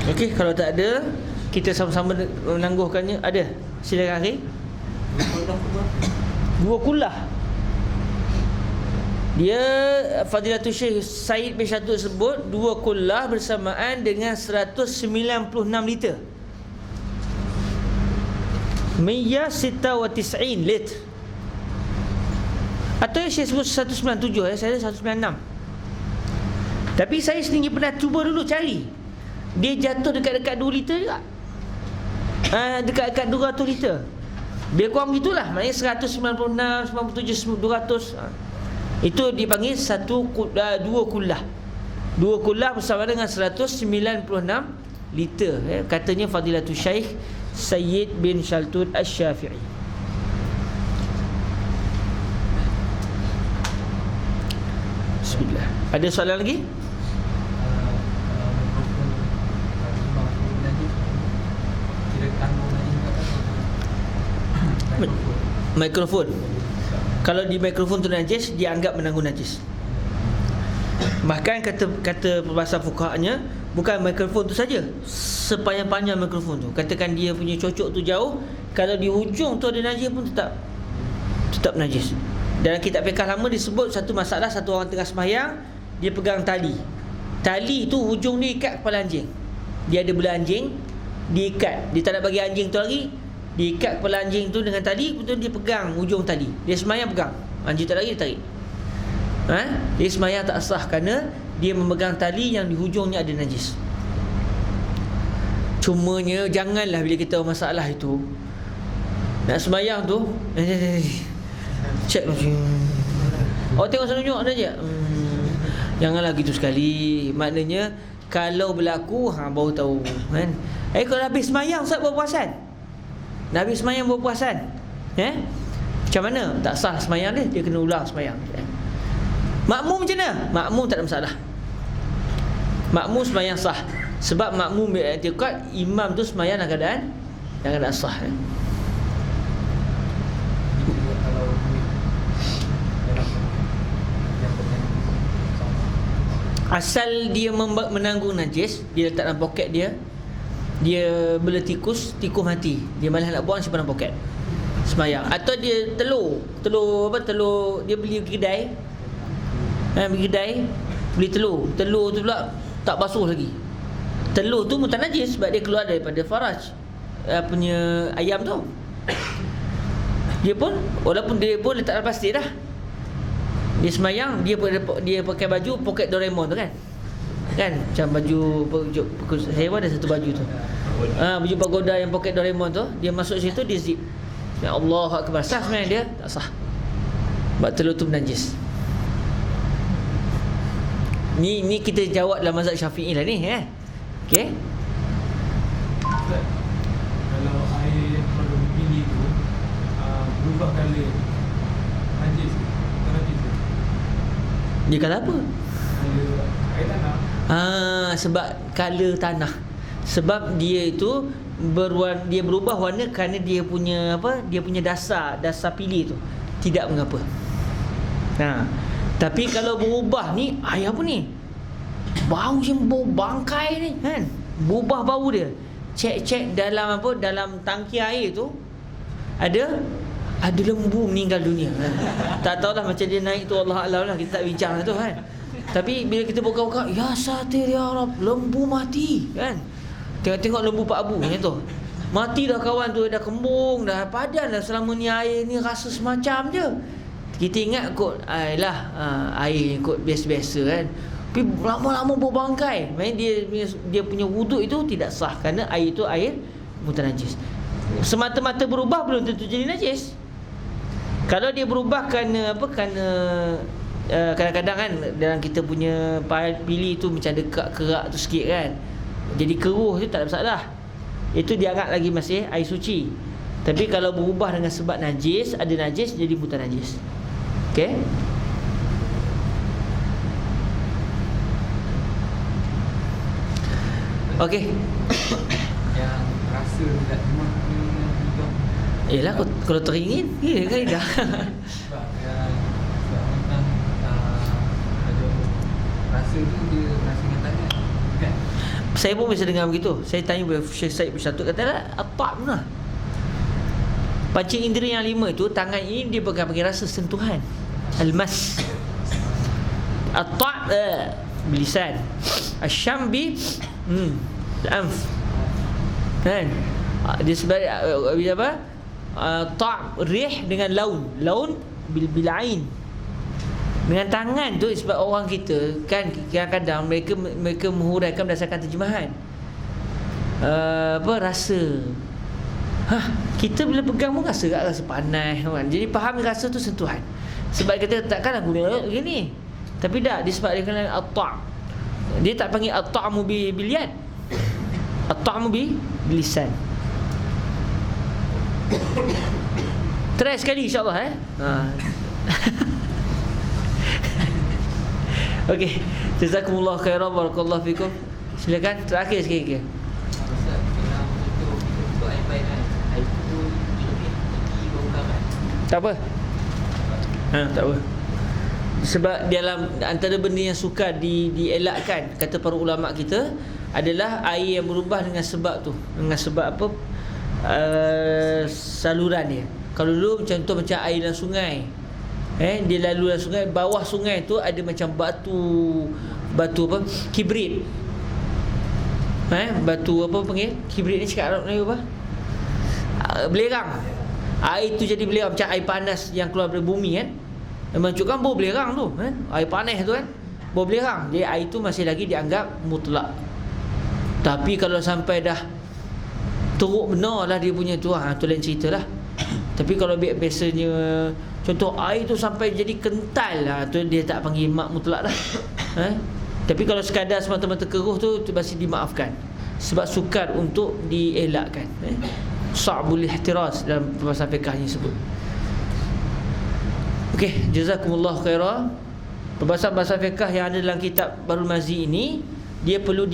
Okey, kalau tak ada, kita sama-sama menangguhkannya. Ada? Silakan Akhi. Dua kullah. Dia Fadilatul Syekh Said bin Syatut sebut 2 kullah bersamaan dengan 196 liter. 196 liter. Atau yang saya sebut 197, saya 196. Tapi saya sendiri pernah cuba dulu cari. Dia jatuh dekat-dekat 2 liter juga. Dekat-dekat 200 liter. Dia kurang gitulah. Maknanya 196, 97, 200. Itu dipanggil 2 kullah. 2 kullah bersama dengan 196 liter. Katanya Fadilatul Syekh Sayyid bin Shaltut Asy-Syafi'i. Bismillah. Ada soalan lagi? Mikrofon. Kalau di mikrofon tu najis, dia anggap menanggung najis. Bahkan kata perbahasan fuqahanya, bukan mikrofon tu saja, sepanjang-panjang mikrofon tu. Katakan dia punya cocok tu jauh, kalau di hujung tu ada najis pun tetap najis. Dalam kitab fiqh lama disebut satu masalah, satu orang tengah sembahyang, dia pegang tali. Tali tu hujung dia ikat kepala anjing. Dia ada belah anjing, diikat. Dia tak nak bagi anjing tu lagi, diikat kepala anjing tu dengan tali, betul dia pegang hujung tali. Dia sembahyang pegang. Anjing tak lagi dia tarik. Dia sembahyang tak sah kerana dia memegang tali yang di hujungnya ada najis. Cumanya janganlah bila kita tahu masalah itu, nak sembahyang tu cek macam tengok sana tengok saja. Janganlah gitu sekali. Maknanya kalau berlaku baru tahu kan. Kalau habis sembahyang Ustaz buat perasan. Dah habis semayang berpuasan, macam mana? Tak sah semayang dia, dia kena ulang semayang. Makmum macam mana? Makmum tak ada masalah. Makmum semayang sah. Sebab makmum beriktikad imam tu semayang dalam keadaan sah. Asal dia menanggung najis, dia letak dalam poket dia, dia bela tikus mati, dia malah nak buang simpan dalam poket semayang. Atau dia telur dia beli kedai, beli telur tu pula tak basuh lagi. Telur tu mutan najis sebab dia keluar daripada faraj punya ayam tu. Dia pun walaupun dia pun letak dalam plastik dah, dia semayang, dia pakai baju poket Doraemon tu kan, macam baju hewan ada satu baju tu, baju pagoda yang poket Doraemon tu, dia masuk situ, dia zip. Ya Allah akbar, sah semayang dia? Tak sah, sebab telur tu najis. Ni kita jawab dalam mazhab Syafi'i lah ni, okey. Kalau air yang terlalu tinggi tu berubah color, najis ke? Bukan najis ke? Dia kata apa? Air tanah. Sebab color tanah. Sebab dia itu dia berubah warna kerana dia punya dasar pilih tu. Tidak mengapa. Tapi kalau berubah ni, air apa ni? Bau macam bau bangkai ni kan. Berubah bau dia. Cek dalam dalam tangki air tu ada lembu meninggal dunia. Tak tahulah macam dia naik tu, Allah Alam lah, kita tak bincang lah tu kan. Tapi bila kita buka-buka, ya satir ya Rab, lembu mati kan. Tengok lembu Pak Abu macam tu. Mati dah kawan tu, dah kembung, dah padan dah, selama ni air ni rasa semacam je. Kita ingat kot air kot biasa-biasa kan. Tapi lama-lama bau bangkai. Maksudnya dia punya wuduk itu tidak sah kerana air itu air mutanajis. Semata-mata berubah belum tentu jadi najis. Kalau dia berubah kerana kadang-kadang kan dalam kita punya pilih tu macam dekat kerak tu sikit kan, jadi keruh tu tak ada masalah. Itu dianggap lagi masih air suci. Tapi kalau berubah dengan sebab najis, ada najis jadi mutanajis. Okey. Okey. Yang rasa tak cuma hidup. Yelah kalau teringin, kaedah. Sebab tentang ada rasa tu dia rasa dengan tangan kan. Saya pun bisa dengar begitu. Saya tanya kepada Syekh Said Bersatu, katalah apa lah. Panca indera yang 5 itu, tangan ini dia bagi rasa sentuhan. Al-mas. At-ta' bilisan. Asyam bi al-anf. Kan? Dia sebagai apa? Ta' rih dengan laun bil-ain. Dengan tangan tu, sebab orang kita kan kadang-kadang mereka menghuraikan berdasarkan terjemahan. Rasa. Kita bila pegang pun rasa panas kan. Jadi faham rasa tu sentuhan. Sebab kita takkanlah guna gini. Tapi dah disebabkan at-ta'. Dia tak panggil at-ta'mu bil yad. At-ta'mu bil lisan. Try sekali insya-Allah Okey, jazakumullah khairan, barakallahu fikum. Silakan terakhir sikit. Tak apa. Tak apa. Sebab dalam antara benda yang sukar dielakkan, kata para ulama kita, adalah air yang berubah dengan sebab tu. Dengan sebab apa? Saluran dia. Kalau dulu contoh macam air dalam sungai, dia lalu dalam sungai, bawah sungai tu ada macam batu apa? Kibrit. Batu apa panggil? Kibrit ni cakap Arab Melayu apa? Belerang. Air tu jadi belerang macam air panas yang keluar dari bumi kan. Menunjukkan bau belerang tu air panas tu kan, bau belerang. Jadi air tu masih lagi dianggap mutlak. Tapi kalau sampai dah teruk benar lah dia punya tu, tu lain cerita lah. Tapi kalau biasanya contoh air tu sampai jadi kental tu dia tak panggil mak mutlak lah. Tapi kalau sekadar semata-mata keruh tu masih dimaafkan, sebab sukar untuk dielakkan. sa'bul ihtiras dalam perbahasan fiqhnya sebut. Okey, jazakumullah khairah. Perbahasan fiqh yang ada dalam kitab Bahrul Mazi ini, dia perlu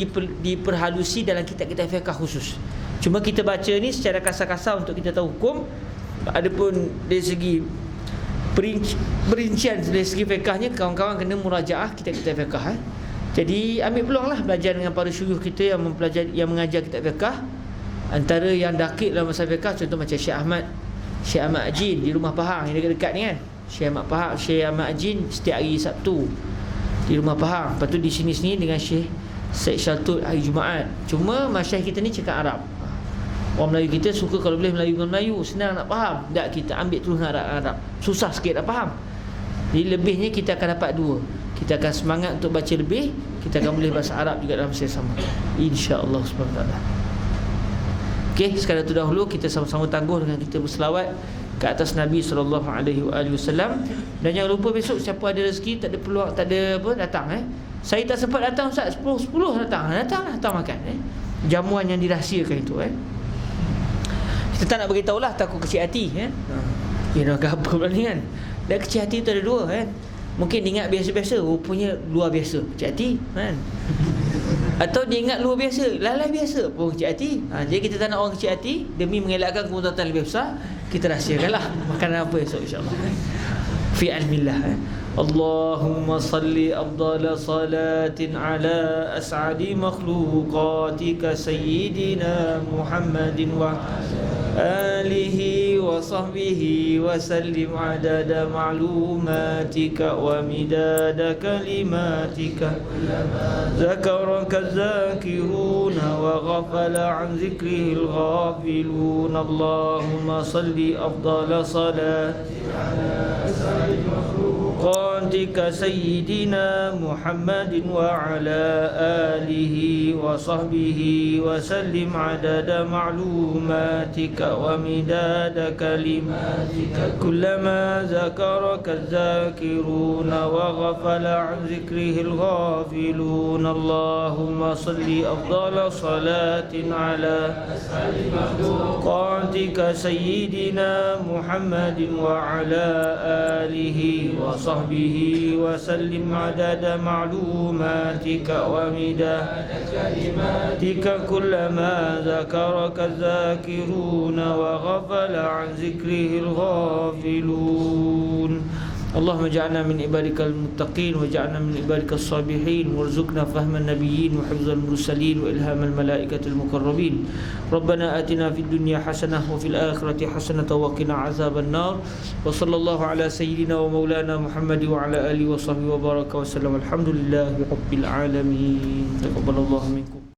diperhalusi dalam kitab-kitab fiqh khusus. Cuma kita baca ni secara kasar-kasar untuk kita tahu hukum. Adapun dari segi perincian dari segi fiqhnya, kawan-kawan kena murajaah kitab-kitab fiqh. Jadi ambil peluanglah belajar dengan para syuyukh kita yang mengajar kitab fiqh. Antara yang dakik dalam masalah fiqh, contoh macam Syekh Ahmad Ajin di Rumah Pahang yang dekat-dekat ni kan. Syekh Ahmad Ajin setiap hari Sabtu di Rumah Pahang. Lepas tu di sini-sini dengan Syekh Syed Syaltud hari Jumaat. Cuma masyayikh kita ni cakap Arab. Orang Melayu kita suka kalau boleh Melayu dengan Melayu, senang nak faham. Tak, kita ambil terus Arab. Susah sikit nak faham. Jadi lebihnya kita akan dapat dua. Kita akan semangat untuk baca lebih, kita akan boleh bahasa Arab juga dalam masa yang sama, insya-Allah subhanahu wa taala. Okey, sekadar itu dahulu kita sama-sama tangguh dengan kita berselawat ke atas Nabi SAW. Dan jangan lupa besok siapa ada rezeki, tak ada peluang, tak ada apa, datang Saya tak sempat datang Ustaz, 10 datang makan jamuan yang dirahsiakan itu Kita tak nak beritahu lah, takut kecil hati nak apa pula ni kan. Dan kecil hati tu ada dua Mungkin dia ingat biasa-biasa, rupanya luar biasa, kecil hati Atau dia ingat luar biasa, lalai biasa pun kecil hati. Jadi kita tak nak orang kecil hati. Demi mengelakkan kemudaratan lebih besar, kita rahsiakanlah makanan apa esok insya-Allah. Fi ilmillah. Allahumma salli afdala salatin ala as'adi makhluqatika sayyidina Muhammadin wa alihi wa sahbihi wa sallim adada ma'lumatika wa midada kalimatika. Zakaraka zakiruna wa ghafala an zikrihil ghafilun. Allahumma salli afdala salatin ala as'adi makhluqatika sayyidina Muhammadin wa ala alihi wa sahbihi wa sallim adada ma'lumatika wa midada kalimatika. Kullama zakaraka zakiruna wa ghafala an zikrihil ghafilun. Allahumma salli afdala salatin ala makhluqatika sayyidina Muhammadin wa ala alihi wa sahbihi wa sallim adada ma'lumatika wa midada kalimatika. Kullama zakaraka zakiruna وغفل عن ذكره الغافلون. اللهم اجعلنا من عبادك المتقين واجعلنا من عبادك الصالحين وارزقنا فهم النبيين وحفظ المرسلين وإلهام الملائكة المقربين. ربنا آتنا في الدنيا حسنة وفي الآخرة حسنة وقنا عذاب النار. وصلى الله على سيدنا ومولانا محمد وعلى آله وصحبه وبارك وسلم. الحمد لله رب العالمين. تقبل الله منكم.